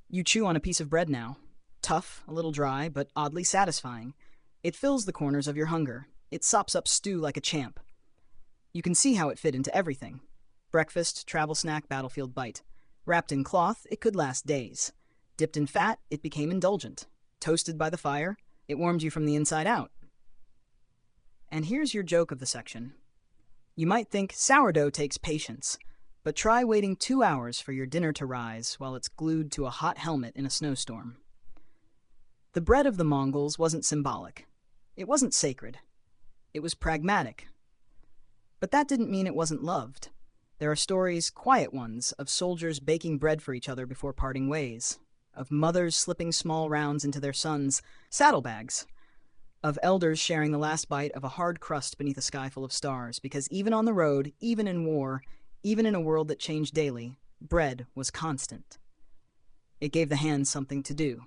You chew on a piece of bread now. Tough, a little dry, but oddly satisfying. It fills the corners of your hunger. It sops up stew like a champ. You can see how it fit into everything. Breakfast, travel snack, battlefield bite. Wrapped in cloth, it could last days. Dipped in fat, it became indulgent. Toasted by the fire, it warmed you from the inside out. And here's your joke of the section. You might think sourdough takes patience, but try waiting 2 hours for your dinner to rise while it's glued to a hot helmet in a snowstorm. The bread of the Mongols wasn't symbolic. It wasn't sacred. It was pragmatic. But that didn't mean it wasn't loved. There are stories, quiet ones, of soldiers baking bread for each other before parting ways, of mothers slipping small rounds into their sons' saddlebags, of elders sharing the last bite of a hard crust beneath a sky full of stars, because even on the road, even in war, even in a world that changed daily, bread was constant. It gave the hands something to do,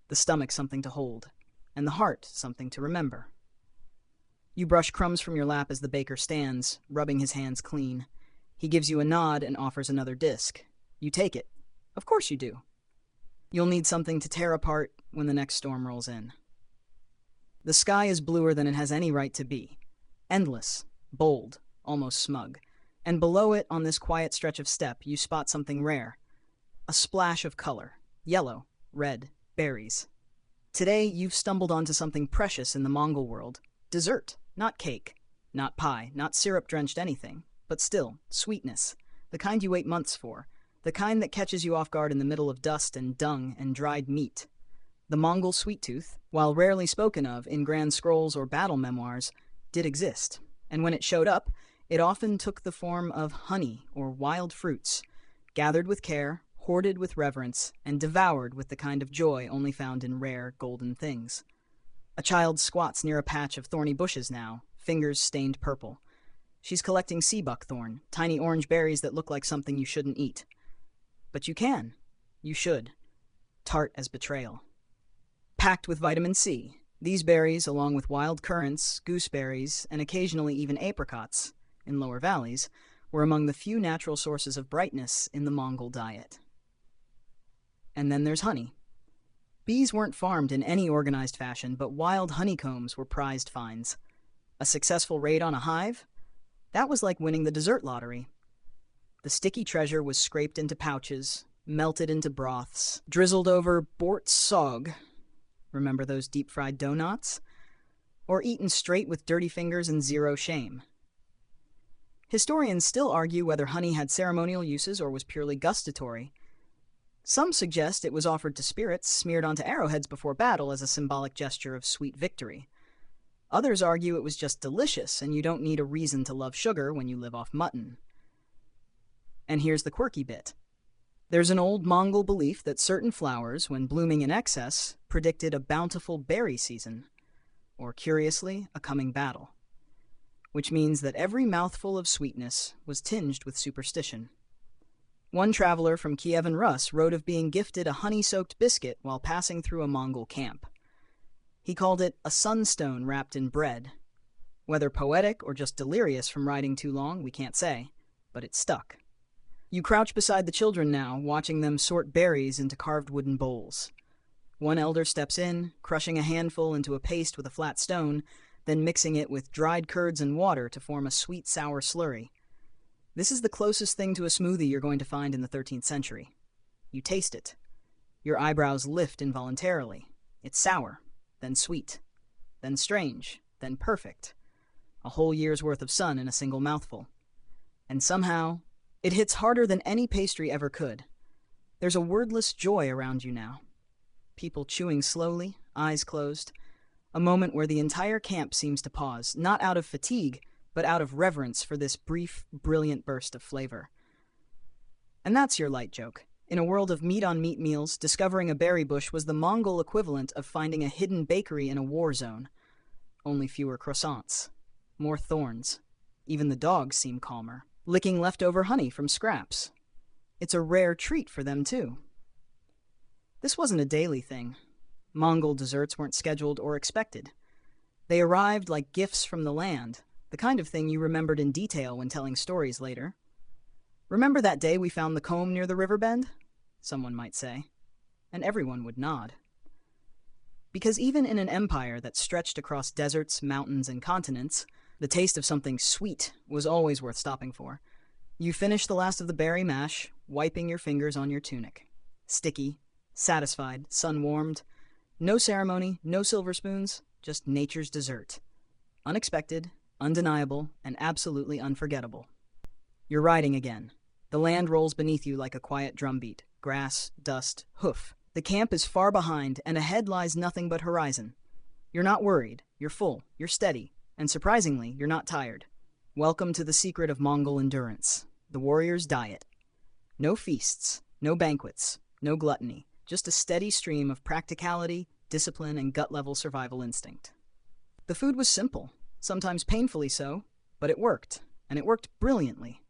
the stomach something to hold, and the heart something to remember. You brush crumbs from your lap as the baker stands, rubbing his hands clean. He gives you a nod and offers another disc. You take it. Of course you do. You'll need something to tear apart when the next storm rolls in. The sky is bluer than it has any right to be. Endless, bold, almost smug. And below it, on this quiet stretch of steppe, you spot something rare. A splash of color. Yellow, red, berries. Today, you've stumbled onto something precious in the Mongol world. Dessert, not cake, not pie, not syrup-drenched anything, but still, sweetness. The kind you wait months for. The kind that catches you off guard in the middle of dust and dung and dried meat. The Mongol sweet tooth, while rarely spoken of in grand scrolls or battle memoirs, did exist. And when it showed up, it often took the form of honey or wild fruits, gathered with care, hoarded with reverence, and devoured with the kind of joy only found in rare, golden things. A child squats near a patch of thorny bushes now, fingers stained purple. She's collecting sea buckthorn, tiny orange berries that look like something you shouldn't eat. But you can. You should. Tart as betrayal. Packed with vitamin C, these berries, along with wild currants, gooseberries, and occasionally even apricots, in lower valleys, were among the few natural sources of brightness in the Mongol diet. And then there's honey. Bees weren't farmed in any organized fashion, but wild honeycombs were prized finds. A successful raid on a hive? That was like winning the dessert lottery. The sticky treasure was scraped into pouches, melted into broths, drizzled over bort sog. Remember those deep-fried donuts? Or eaten straight with dirty fingers and zero shame. Historians still argue whether honey had ceremonial uses or was purely gustatory. Some suggest it was offered to spirits smeared onto arrowheads before battle as a symbolic gesture of sweet victory. Others argue it was just delicious and you don't need a reason to love sugar when you live off mutton. And here's the quirky bit. There's an old Mongol belief that certain flowers, when blooming in excess, predicted a bountiful berry season, or curiously, a coming battle. Which means that every mouthful of sweetness was tinged with superstition. One traveler from Kievan Rus wrote of being gifted a honey-soaked biscuit while passing through a Mongol camp. He called it a sunstone wrapped in bread. Whether poetic or just delirious from riding too long, we can't say, but it stuck. You crouch beside the children now, watching them sort berries into carved wooden bowls. One elder steps in, crushing a handful into a paste with a flat stone, then mixing it with dried curds and water to form a sweet, sour slurry. This is the closest thing to a smoothie you're going to find in the 13th century. You taste it. Your eyebrows lift involuntarily. It's sour, then sweet, then strange, then perfect. A whole year's worth of sun in a single mouthful. And somehow, it hits harder than any pastry ever could. There's a wordless joy around you now. People chewing slowly, eyes closed. A moment where the entire camp seems to pause, not out of fatigue, but out of reverence for this brief, brilliant burst of flavor. And that's your light joke. In a world of meat-on-meat meals, discovering a berry bush was the Mongol equivalent of finding a hidden bakery in a war zone. Only fewer croissants. More thorns. Even the dogs seem calmer, licking leftover honey from scraps. It's a rare treat for them, too. This wasn't a daily thing. Mongol desserts weren't scheduled or expected. They arrived like gifts from the land, the kind of thing you remembered in detail when telling stories later. Remember that day we found the comb near the river bend? Someone might say. And everyone would nod. Because even in an empire that stretched across deserts, mountains, and continents, the taste of something sweet was always worth stopping for. You finished the last of the berry mash, wiping your fingers on your tunic. Sticky, satisfied, sun-warmed. No ceremony, no silver spoons, just nature's dessert. Unexpected, undeniable, and absolutely unforgettable. You're riding again. The land rolls beneath you like a quiet drumbeat. Grass, dust, hoof. The camp is far behind, and ahead lies nothing but horizon. You're not worried, you're full, you're steady, and surprisingly, you're not tired. Welcome to the secret of Mongol endurance, the warrior's diet. No feasts, no banquets, no gluttony, just a steady stream of practicality, discipline, and gut-level survival instinct. The food was simple, sometimes painfully so, but it worked, and it worked brilliantly.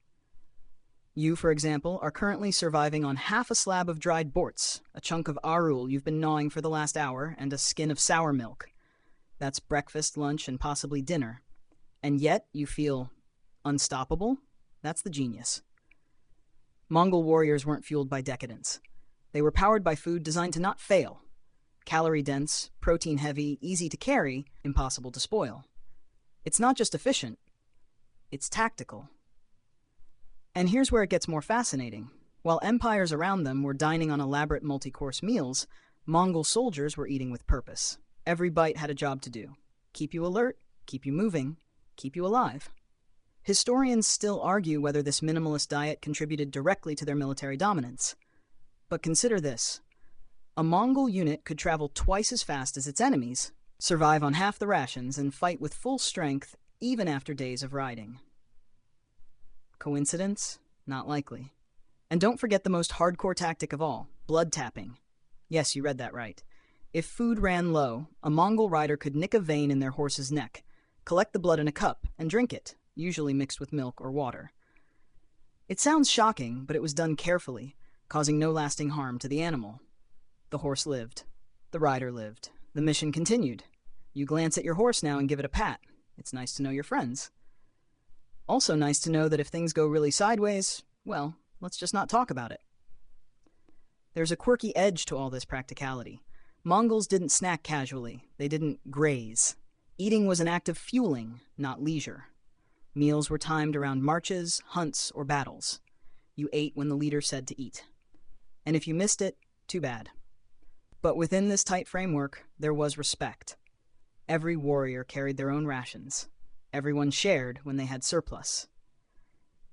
You, for example, are currently surviving on half a slab of dried borts, a chunk of arul you've been gnawing for the last hour, and a skin of sour milk. That's breakfast, lunch, and possibly dinner. And yet you feel unstoppable? That's the genius. Mongol warriors weren't fueled by decadence. They were powered by food designed to not fail. Calorie-dense, protein-heavy, easy to carry, impossible to spoil. It's not just efficient, it's tactical. And here's where it gets more fascinating. While empires around them were dining on elaborate multi-course meals, Mongol soldiers were eating with purpose. Every bite had a job to do. Keep you alert, keep you moving, keep you alive. Historians still argue whether this minimalist diet contributed directly to their military dominance. But consider this. A Mongol unit could travel twice as fast as its enemies, survive on half the rations, and fight with full strength even after days of riding. Coincidence? Not likely. And don't forget the most hardcore tactic of all, blood tapping. Yes, you read that right. If food ran low, a Mongol rider could nick a vein in their horse's neck, collect the blood in a cup, and drink it, usually mixed with milk or water. It sounds shocking, but it was done carefully, causing no lasting harm to the animal. The horse lived. The rider lived. The mission continued. You glance at your horse now and give it a pat. It's nice to know your friends. Also nice to know that if things go really sideways, well, let's just not talk about it. There's a quirky edge to all this practicality. Mongols didn't snack casually. They didn't graze. Eating was an act of fueling, not leisure. Meals were timed around marches, hunts, or battles. You ate when the leader said to eat. And if you missed it, too bad. But within this tight framework, there was respect. Every warrior carried their own rations. Everyone shared when they had surplus.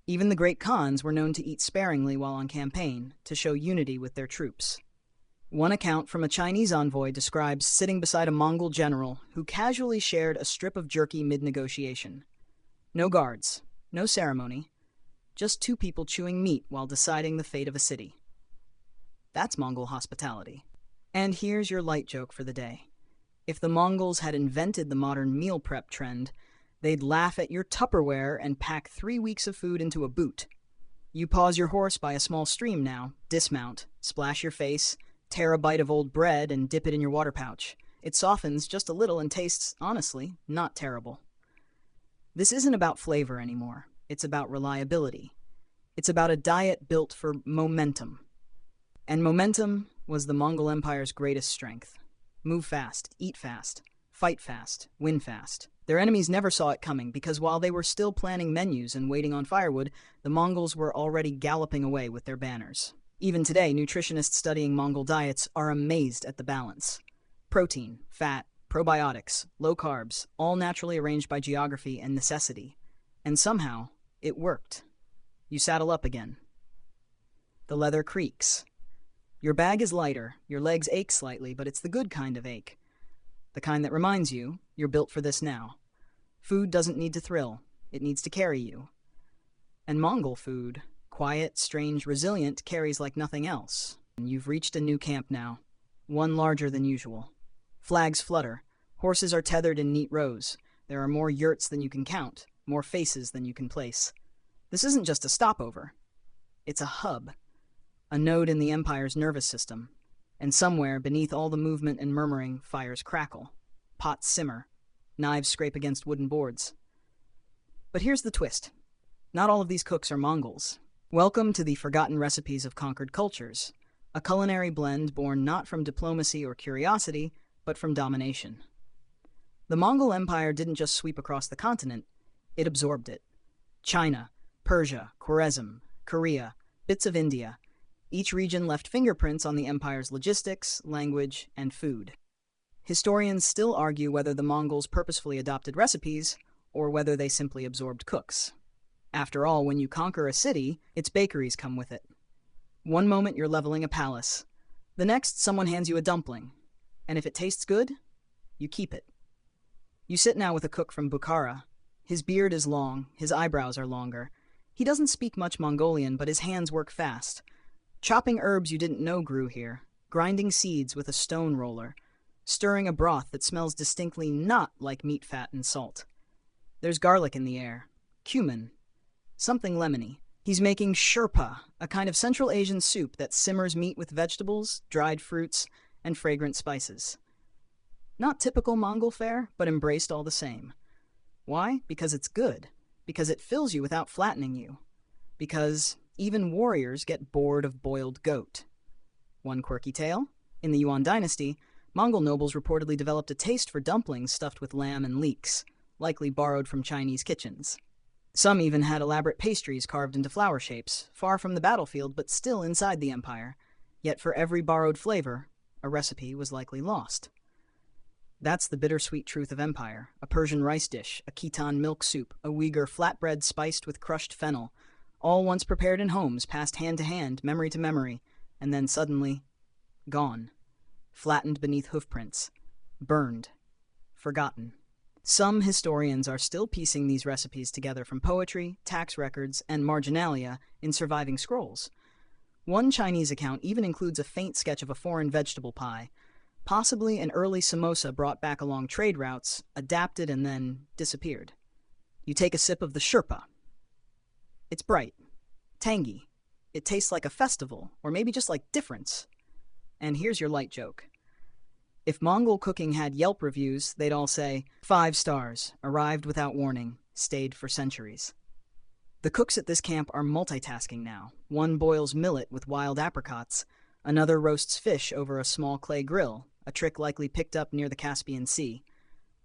Even the great Khans were known to eat sparingly while on campaign, to show unity with their troops. One account from a Chinese envoy describes sitting beside a Mongol general who casually shared a strip of jerky mid-negotiation. No guards, no ceremony, just two people chewing meat while deciding the fate of a city. That's Mongol hospitality. And here's your light joke for the day. If the Mongols had invented the modern meal prep trend, they'd laugh at your Tupperware and pack 3 weeks of food into a boot. You pause your horse by a small stream now, dismount, splash your face, tear a bite of old bread and dip it in your water pouch. It softens just a little and tastes, honestly, not terrible. This isn't about flavor anymore. It's about reliability. It's about a diet built for momentum. And momentum was the Mongol Empire's greatest strength. Move fast, eat fast, fight fast, win fast. Their enemies never saw it coming because while they were still planning menus and waiting on firewood, the Mongols were already galloping away with their banners. Even today, nutritionists studying Mongol diets are amazed at the balance. Protein, fat, probiotics, low carbs, all naturally arranged by geography and necessity. And somehow, it worked. You saddle up again. The leather creaks. Your bag is lighter, your legs ache slightly, but it's the good kind of ache. The kind that reminds you, you're built for this now. Food doesn't need to thrill, it needs to carry you. And Mongol food, quiet, strange, resilient, carries like nothing else. And you've reached a new camp now, one larger than usual. Flags flutter, horses are tethered in neat rows. There are more yurts than you can count, more faces than you can place. This isn't just a stopover. It's a hub, a node in the Empire's nervous system. And somewhere, beneath all the movement and murmuring, fires crackle. Pots simmer. Knives scrape against wooden boards. But here's the twist. Not all of these cooks are Mongols. Welcome to the forgotten recipes of conquered cultures, a culinary blend born not from diplomacy or curiosity, but from domination. The Mongol Empire didn't just sweep across the continent, it absorbed it. China, Persia, Khwarezm, Korea, bits of India. Each region left fingerprints on the empire's logistics, language, and food. Historians still argue whether the Mongols purposefully adopted recipes or whether they simply absorbed cooks. After all, when you conquer a city, its bakeries come with it. One moment you're leveling a palace. The next, someone hands you a dumpling. And if it tastes good, you keep it. You sit now with a cook from Bukhara. His beard is long, his eyebrows are longer. He doesn't speak much Mongolian, but his hands work fast. Chopping herbs you didn't know grew here, grinding seeds with a stone roller, stirring a broth that smells distinctly not like meat fat and salt. There's garlic in the air, cumin, something lemony, He's making Sherpa, a kind of Central Asian soup that simmers meat with vegetables, dried fruits, and fragrant spices. Not typical Mongol fare, but embraced all the same. Why? Because it's good. Because it fills you without flattening you. Because even warriors get bored of boiled goat. One quirky tale: in the Yuan dynasty, Mongol nobles reportedly developed a taste for dumplings stuffed with lamb and leeks, likely borrowed from Chinese kitchens. Some even had elaborate pastries carved into flower shapes, far from the battlefield but still inside the empire. Yet for every borrowed flavor, a recipe was likely lost. That's the bittersweet truth of empire: a Persian rice dish, a Khitan milk soup, a Uyghur flatbread spiced with crushed fennel, all once prepared in homes, passed hand to hand, memory to memory, and then suddenly gone, flattened beneath hoofprints, burned, forgotten. Some historians are still piecing these recipes together from poetry, tax records, and marginalia in surviving scrolls. One Chinese account even includes a faint sketch of a foreign vegetable pie, possibly an early samosa brought back along trade routes, adapted and then disappeared. You take a sip of the Sherpa. It's bright, tangy. It tastes like a festival, or maybe just like difference. And here's your light joke. If Mongol cooking had Yelp reviews, they'd all say, 5 stars, arrived without warning, stayed for centuries. The cooks at this camp are multitasking now. One boils millet with wild apricots, another roasts fish over a small clay grill, a trick likely picked up near the Caspian Sea.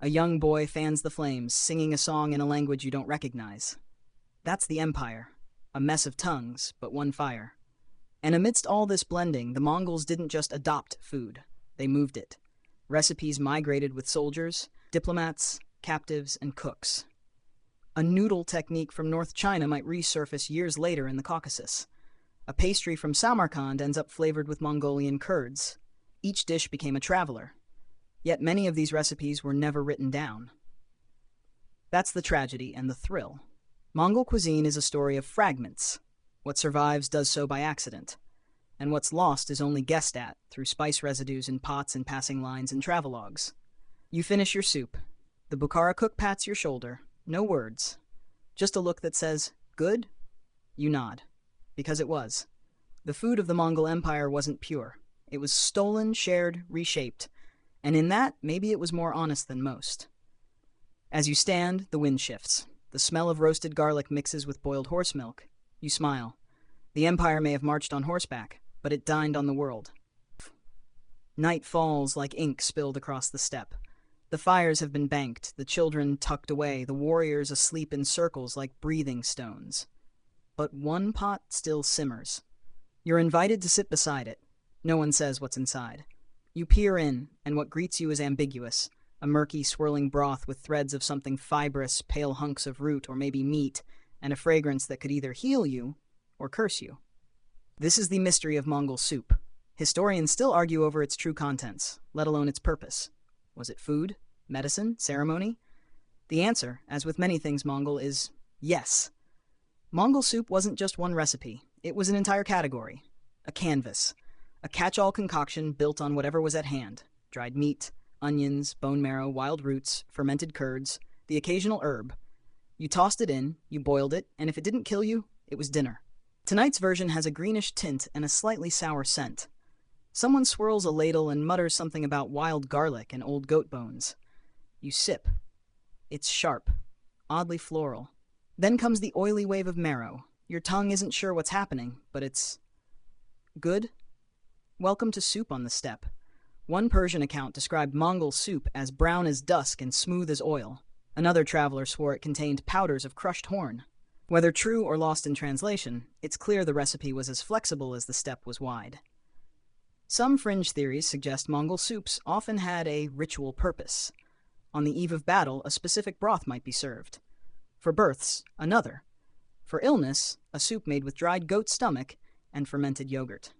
A young boy fans the flames, singing a song in a language you don't recognize. That's the empire, a mess of tongues, but one fire. And amidst all this blending, the Mongols didn't just adopt food, they moved it. Recipes migrated with soldiers, diplomats, captives, and cooks. A noodle technique from North China might resurface years later in the Caucasus. A pastry from Samarkand ends up flavored with Mongolian curds. Each dish became a traveler. Yet many of these recipes were never written down. That's the tragedy and the thrill. Mongol cuisine is a story of fragments. What survives does so by accident. And what's lost is only guessed at through spice residues in pots and passing lines and travelogues. You finish your soup. The Bukhara cook pats your shoulder. No words. Just a look that says, good? You nod. Because it was. The food of the Mongol Empire wasn't pure. It was stolen, shared, reshaped. And in that, maybe it was more honest than most. As you stand, the wind shifts. The smell of roasted garlic mixes with boiled horse milk. You smile. The empire may have marched on horseback, but it dined on the world. Night falls like ink spilled across the steppe. The fires have been banked, the children tucked away, the warriors asleep in circles like breathing stones. But one pot still simmers. You're invited to sit beside it. No one says what's inside. You peer in, and what greets you is ambiguous. A murky, swirling broth with threads of something fibrous, pale hunks of root or maybe meat, and a fragrance that could either heal you or curse you. This is the mystery of Mongol soup. Historians still argue over its true contents, let alone its purpose. Was it food? Medicine? Ceremony? The answer, as with many things Mongol, is yes. Mongol soup wasn't just one recipe. It was an entire category. A canvas. A catch-all concoction built on whatever was at hand. Dried meat, onions, bone marrow, wild roots, fermented curds, the occasional herb. You tossed it in, you boiled it, and if it didn't kill you, it was dinner. Tonight's version has a greenish tint and a slightly sour scent. Someone swirls a ladle and mutters something about wild garlic and old goat bones. You sip. It's sharp, oddly floral. Then comes the oily wave of marrow. Your tongue isn't sure what's happening, but it's good. Welcome to soup on the steppe. One Persian account described Mongol soup as brown as dusk and smooth as oil. Another traveler swore it contained powders of crushed horn. Whether true or lost in translation, it's clear the recipe was as flexible as the steppe was wide. Some fringe theories suggest Mongol soups often had a ritual purpose. On the eve of battle, a specific broth might be served. For births, another. For illness, a soup made with dried goat stomach and fermented yogurt.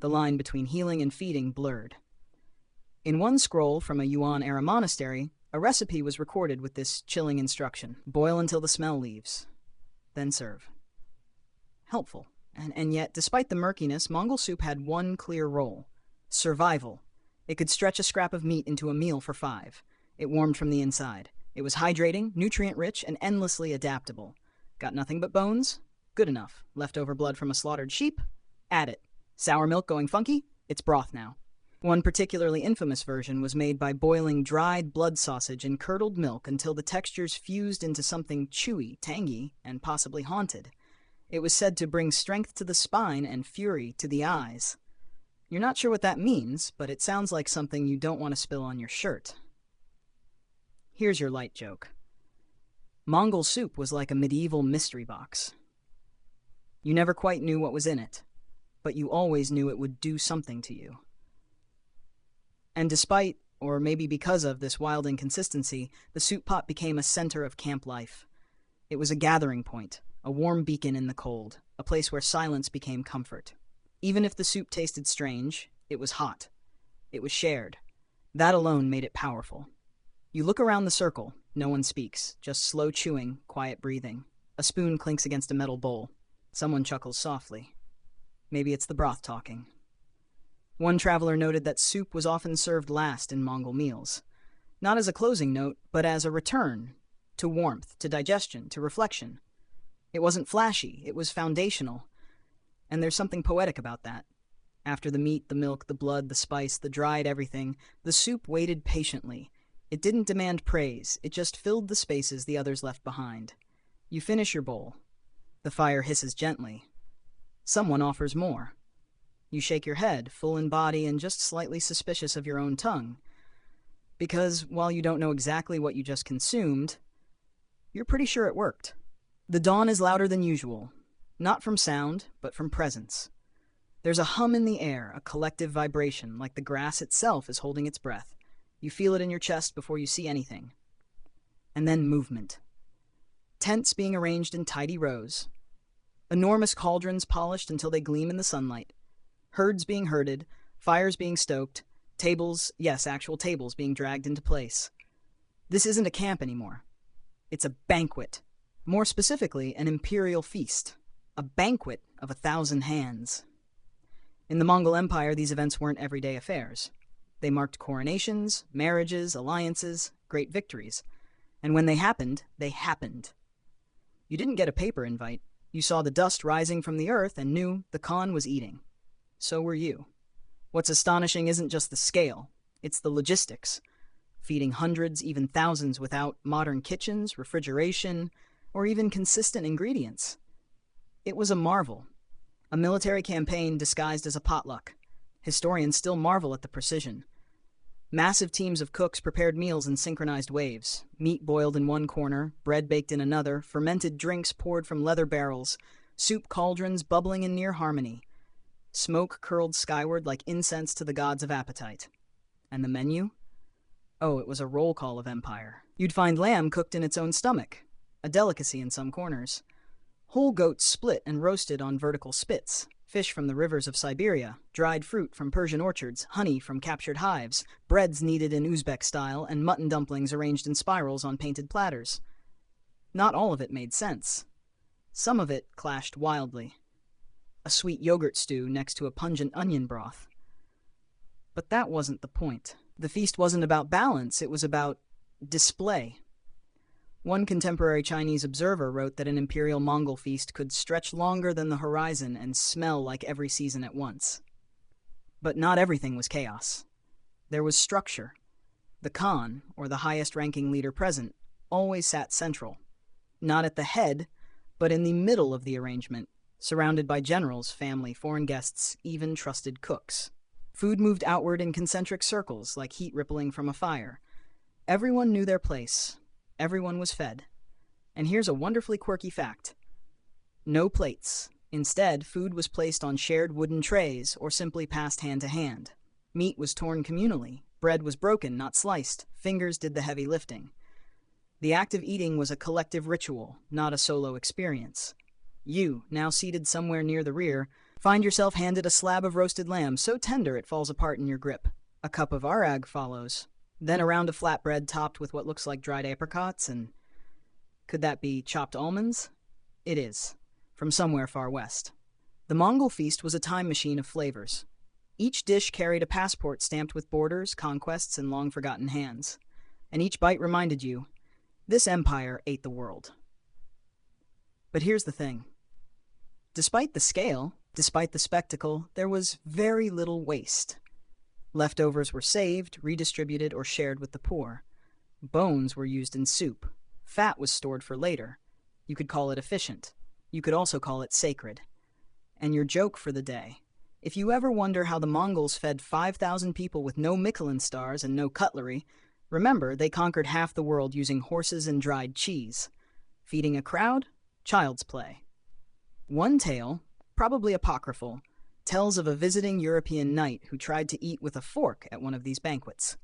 The line between healing and feeding blurred. In one scroll from a Yuan-era monastery, a recipe was recorded with this chilling instruction: boil until the smell leaves, then serve. Helpful. And yet, despite the murkiness, Mongol soup had one clear role: survival. It could stretch a scrap of meat into a meal for 5. It warmed from the inside. It was hydrating, nutrient-rich, and endlessly adaptable. Got nothing but bones? Good enough. Leftover blood from a slaughtered sheep? Add it. Sour milk going funky? It's broth now. One particularly infamous version was made by boiling dried blood sausage in curdled milk until the textures fused into something chewy, tangy, and possibly haunted. It was said to bring strength to the spine and fury to the eyes. You're not sure what that means, but it sounds like something you don't want to spill on your shirt. Here's your light joke. Mongol soup was like a medieval mystery box. You never quite knew what was in it, but you always knew it would do something to you. And despite, or maybe because of, this wild inconsistency, the soup pot became a center of camp life. It was a gathering point, a warm beacon in the cold, a place where silence became comfort. Even if the soup tasted strange, it was hot. It was shared. That alone made it powerful. You look around the circle, no one speaks, just slow chewing, quiet breathing. A spoon clinks against a metal bowl. Someone chuckles softly. Maybe it's the broth talking. One traveler noted that soup was often served last in Mongol meals. Not as a closing note, but as a return to warmth, to digestion, to reflection. It wasn't flashy, it was foundational. And there's something poetic about that. After the meat, the milk, the blood, the spice, the dried everything, the soup waited patiently. It didn't demand praise, it just filled the spaces the others left behind. You finish your bowl. The fire hisses gently. Someone offers more. You shake your head, full in body and just slightly suspicious of your own tongue. Because, while you don't know exactly what you just consumed, you're pretty sure it worked. The dawn is louder than usual. Not from sound, but from presence. There's a hum in the air, a collective vibration, like the grass itself is holding its breath. You feel it in your chest before you see anything. And then movement. Tents being arranged in tidy rows. Enormous cauldrons polished until they gleam in the sunlight. Herds being herded, fires being stoked, tables, yes, actual tables being dragged into place. This isn't a camp anymore. It's a banquet. More specifically, an imperial feast. A banquet of 1,000 hands. In the Mongol Empire, these events weren't everyday affairs. They marked coronations, marriages, alliances, great victories. And when they happened, they happened. You didn't get a paper invite. You saw the dust rising from the earth and knew the Khan was eating. So were you. What's astonishing isn't just the scale, it's the logistics. Feeding hundreds, even thousands without modern kitchens, refrigeration, or even consistent ingredients. It was a marvel. A military campaign disguised as a potluck. Historians still marvel at the precision. Massive teams of cooks prepared meals in synchronized waves. Meat boiled in one corner, bread baked in another, fermented drinks poured from leather barrels, soup cauldrons bubbling in near harmony. Smoke curled skyward like incense to the gods of appetite. And the menu? Oh, it was a roll call of empire. You'd find lamb cooked in its own stomach, a delicacy in some corners. Whole goats split and roasted on vertical spits. Fish from the rivers of Siberia, dried fruit from Persian orchards, honey from captured hives, breads kneaded in Uzbek style, and mutton dumplings arranged in spirals on painted platters. Not all of it made sense. Some of it clashed wildly. A sweet yogurt stew next to a pungent onion broth. But that wasn't the point. The feast wasn't about balance, it was about display. One contemporary Chinese observer wrote that an imperial Mongol feast could stretch longer than the horizon and smell like every season at once. But not everything was chaos. There was structure. The Khan, or the highest-ranking leader present, always sat central. Not at the head, but in the middle of the arrangement, surrounded by generals, family, foreign guests, even trusted cooks. Food moved outward in concentric circles, like heat rippling from a fire. Everyone knew their place. Everyone was fed. And here's a wonderfully quirky fact. No plates. Instead, food was placed on shared wooden trays or simply passed hand to hand. Meat was torn communally. Bread was broken, not sliced. Fingers did the heavy lifting. The act of eating was a collective ritual, not a solo experience. You, now seated somewhere near the rear, find yourself handed a slab of roasted lamb so tender it falls apart in your grip. A cup of airag follows. Then a round of flatbread topped with what looks like dried apricots and... Could that be chopped almonds? It is. From somewhere far west. The Mongol feast was a time machine of flavors. Each dish carried a passport stamped with borders, conquests, and long-forgotten hands. And each bite reminded you, this empire ate the world. But here's the thing. Despite the scale, despite the spectacle, there was very little waste. Leftovers were saved, redistributed, or shared with the poor. Bones were used in soup. Fat was stored for later. You could call it efficient. You could also call it sacred. And your joke for the day: if you ever wonder how the Mongols fed 5,000 people with no Michelin stars and no cutlery, remember they conquered half the world using horses and dried cheese. Feeding a crowd? Child's play. One tale, probably apocryphal, tells of a visiting European knight who tried to eat with a fork at one of these banquets.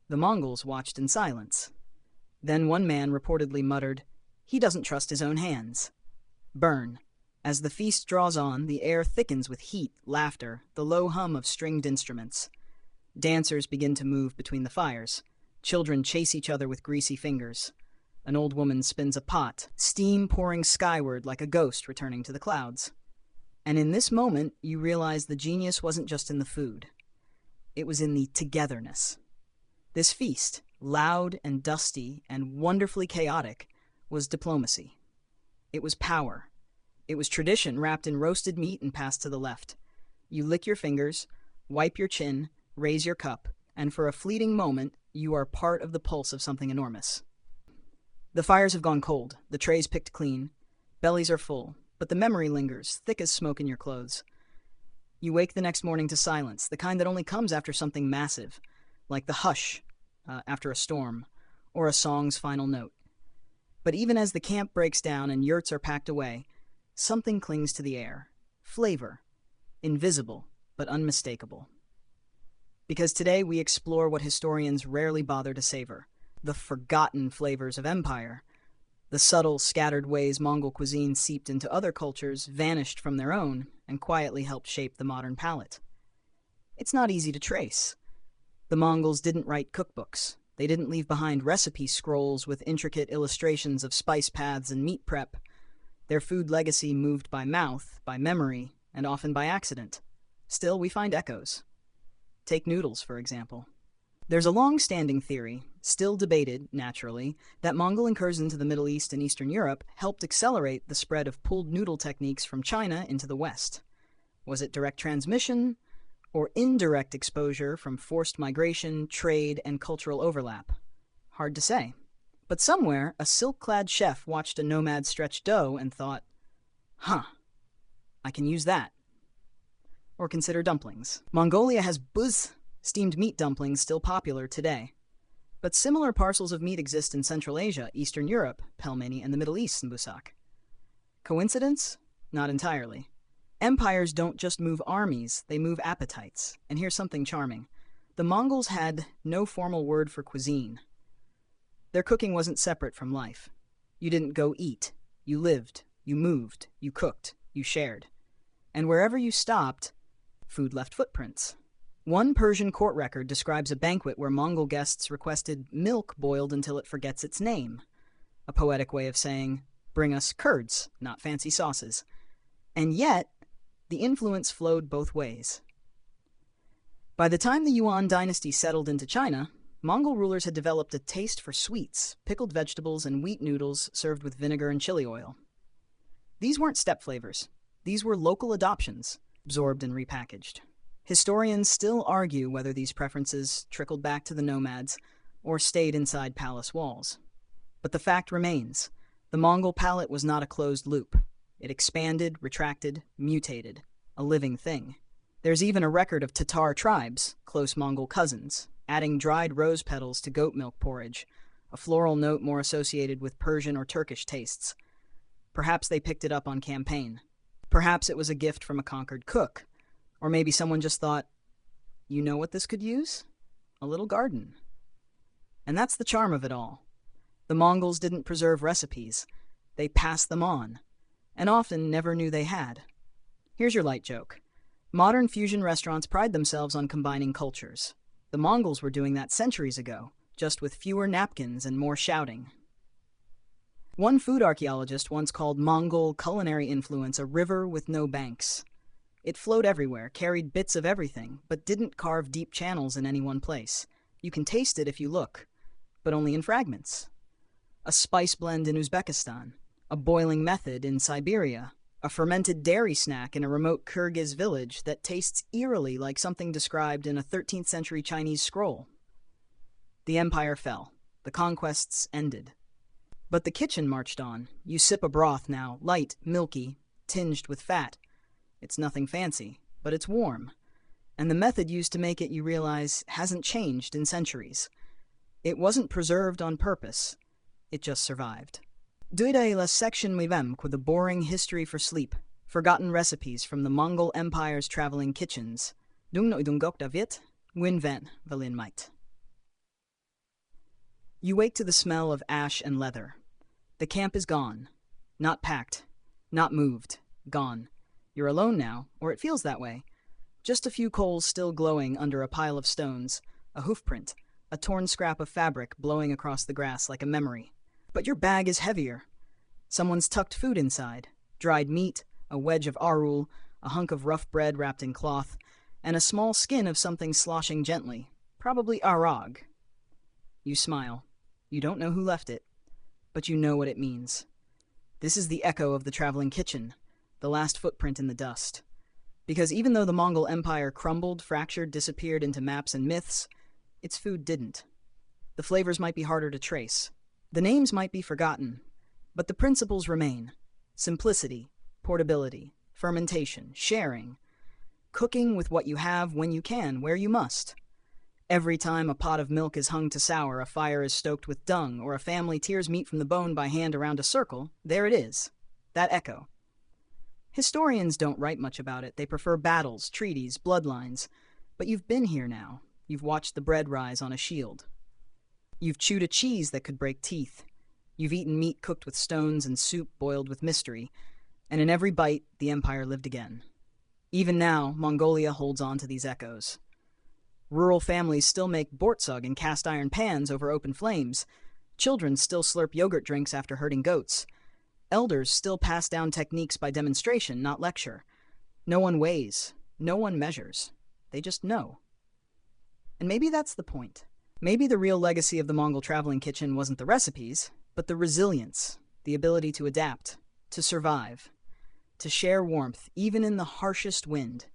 The Mongols watched in silence. Then one man reportedly muttered, "He doesn't trust his own hands." Burn. As the feast draws on, the air thickens with heat, laughter, the low hum of stringed instruments. Dancers begin to move between the fires. Children chase each other with greasy fingers. An old woman spins a pot, steam pouring skyward like a ghost returning to the clouds. And in this moment, you realize the genius wasn't just in the food. It was in the togetherness. This feast, loud and dusty and wonderfully chaotic, was diplomacy. It was power. It was tradition wrapped in roasted meat and passed to the left. You lick your fingers, wipe your chin, raise your cup, and for a fleeting moment, you are part of the pulse of something enormous. The fires have gone cold, the trays picked clean, bellies are full, but the memory lingers, thick as smoke in your clothes. You wake the next morning to silence, the kind that only comes after something massive, like the hush after a storm, or a song's final note. But even as the camp breaks down and yurts are packed away, something clings to the air. Flavor. Invisible, but unmistakable. Because today we explore what historians rarely bother to savor: the forgotten flavors of empire. The subtle, scattered ways Mongol cuisine seeped into other cultures, vanished from their own, and quietly helped shape the modern palate. It's not easy to trace. The Mongols didn't write cookbooks. They didn't leave behind recipe scrolls with intricate illustrations of spice paths and meat prep. Their food legacy moved by mouth, by memory, and often by accident. Still, we find echoes. Take noodles, for example. There's a long-standing theory, still debated, naturally, that Mongol incursions into the Middle East and Eastern Europe helped accelerate the spread of pulled noodle techniques from China into the West. Was it direct transmission, or indirect exposure from forced migration, trade, and cultural overlap? Hard to say. But somewhere, a silk-clad chef watched a nomad stretch dough and thought, I can use that. Or consider dumplings. Mongolia has buz, steamed meat dumplings, still popular today. But similar parcels of meat exist in Central Asia, Eastern Europe, pelmeni, and the Middle East, Mbusak. Coincidence? Not entirely. Empires don't just move armies, they move appetites. And here's something charming. The Mongols had no formal word for cuisine. Their cooking wasn't separate from life. You didn't go eat. You lived, you moved, you cooked, you shared. And wherever you stopped, food left footprints. One Persian court record describes a banquet where Mongol guests requested milk boiled until it forgets its name. A poetic way of saying, bring us curds, not fancy sauces. And yet, the influence flowed both ways. By the time the Yuan dynasty settled into China, Mongol rulers had developed a taste for sweets, pickled vegetables, and wheat noodles served with vinegar and chili oil. These weren't steppe flavors. These were local adoptions, absorbed and repackaged. Historians still argue whether these preferences trickled back to the nomads or stayed inside palace walls. But the fact remains, the Mongol palate was not a closed loop. It expanded, retracted, mutated, a living thing. There's even a record of Tatar tribes, close Mongol cousins, adding dried rose petals to goat milk porridge, a floral note more associated with Persian or Turkish tastes. Perhaps they picked it up on campaign. Perhaps it was a gift from a conquered cook. Or maybe someone just thought, you know what this could use? A little garden. And that's the charm of it all. The Mongols didn't preserve recipes. They passed them on, and often never knew they had. Here's your light joke. Modern fusion restaurants pride themselves on combining cultures. The Mongols were doing that centuries ago, just with fewer napkins and more shouting. One food archaeologist once called Mongol culinary influence a river with no banks. It flowed everywhere, carried bits of everything, but didn't carve deep channels in any one place. You can taste it if you look, but only in fragments. A spice blend in Uzbekistan, a boiling method in Siberia, A fermented dairy snack in a remote Kyrgyz village that tastes eerily like something described in a 13th century Chinese scroll. The empire fell. The conquests ended. But the kitchen marched on. You sip a broth now, light, milky, tinged with fat. It's nothing fancy, but it's warm. And the method used to make it, you realize, hasn't changed in centuries. It wasn't preserved on purpose. It just survived. Duida la section mivem with a boring history for sleep, forgotten recipes from the Mongol Empire's traveling kitchens. Dung idungok davit, win ven valin might. You wake to the smell of ash and leather. The camp is gone. Not packed. Not moved. Gone. You're alone now, or it feels that way. Just a few coals still glowing under a pile of stones, a hoofprint, a torn scrap of fabric blowing across the grass like a memory. But your bag is heavier. Someone's tucked food inside. Dried meat, a wedge of arul, a hunk of rough bread wrapped in cloth, and a small skin of something sloshing gently. Probably airag. You smile. You don't know who left it, but you know what it means. This is the echo of the traveling kitchen, the last footprint in the dust. Because even though the Mongol Empire crumbled, fractured, disappeared into maps and myths, its food didn't. The flavors might be harder to trace. The names might be forgotten, but the principles remain. Simplicity, portability, fermentation, sharing, cooking with what you have when you can, where you must. Every time a pot of milk is hung to sour, a fire is stoked with dung, or a family tears meat from the bone by hand around a circle, there it is, that echo. Historians don't write much about it. They prefer battles, treaties, bloodlines. But you've been here now. You've watched the bread rise on a shield. You've chewed a cheese that could break teeth. You've eaten meat cooked with stones and soup boiled with mystery. And in every bite, the empire lived again. Even now, Mongolia holds on to these echoes. Rural families still make bortsug in cast-iron pans over open flames. Children still slurp yogurt drinks after herding goats. Elders still pass down techniques by demonstration, not lecture. No one weighs. No one measures. They just know. And maybe that's the point. Maybe the real legacy of the Mongol traveling kitchen wasn't the recipes, but the resilience, the ability to adapt, to survive, to share warmth, even in the harshest wind.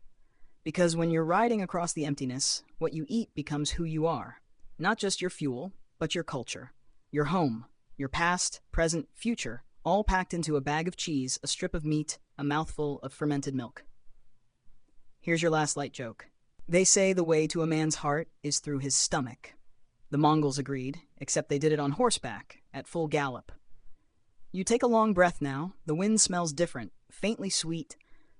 Because when you're riding across the emptiness, what you eat becomes who you are. Not just your fuel, but your culture, your home, your past, present, future, all packed into a bag of cheese, a strip of meat, a mouthful of fermented milk. Here's your last light joke. They say the way to a man's heart is through his stomach. The Mongols agreed, except they did it on horseback, at full gallop. You take a long breath now. The wind smells different, faintly sweet.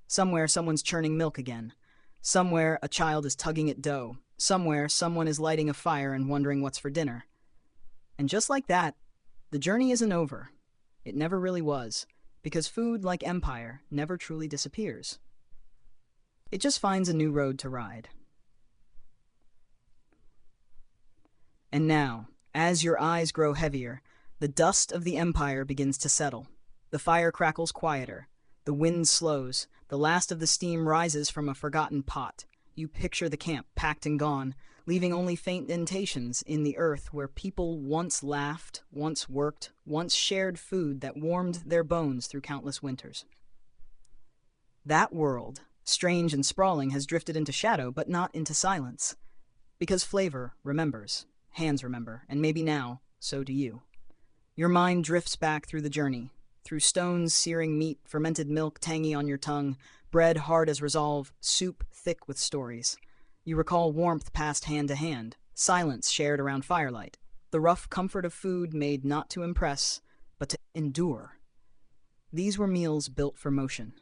Somewhere someone's churning milk again. Somewhere a child is tugging at dough. Somewhere someone is lighting a fire and wondering what's for dinner. And just like that, the journey isn't over. It never really was, because food, like empire, never truly disappears. It just finds a new road to ride. And now, as your eyes grow heavier, the dust of the empire begins to settle. The fire crackles quieter. The wind slows. The last of the steam rises from a forgotten pot. You picture the camp packed and gone, leaving only faint indentations in the earth where people once laughed, once worked, once shared food that warmed their bones through countless winters. That world, strange and sprawling, has drifted into shadow, but not into silence. Because flavor remembers, hands remember, and maybe now, so do you. Your mind drifts back through the journey, through stones, searing meat, fermented milk tangy on your tongue, bread hard as resolve, soup thick with stories. You recall warmth passed hand to hand, silence shared around firelight, the rough comfort of food made not to impress, but to endure. These were meals built for motion,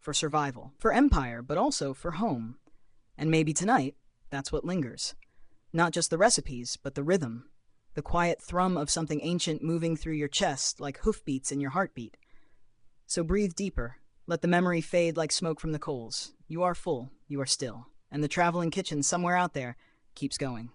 for survival, for empire, but also for home. And maybe tonight, that's what lingers. Not just the recipes, but the rhythm, the quiet thrum of something ancient moving through your chest like hoofbeats in your heartbeat. So breathe deeper. Let the memory fade like smoke from the coals. You are full. You are still. And the traveling kitchen somewhere out there keeps going.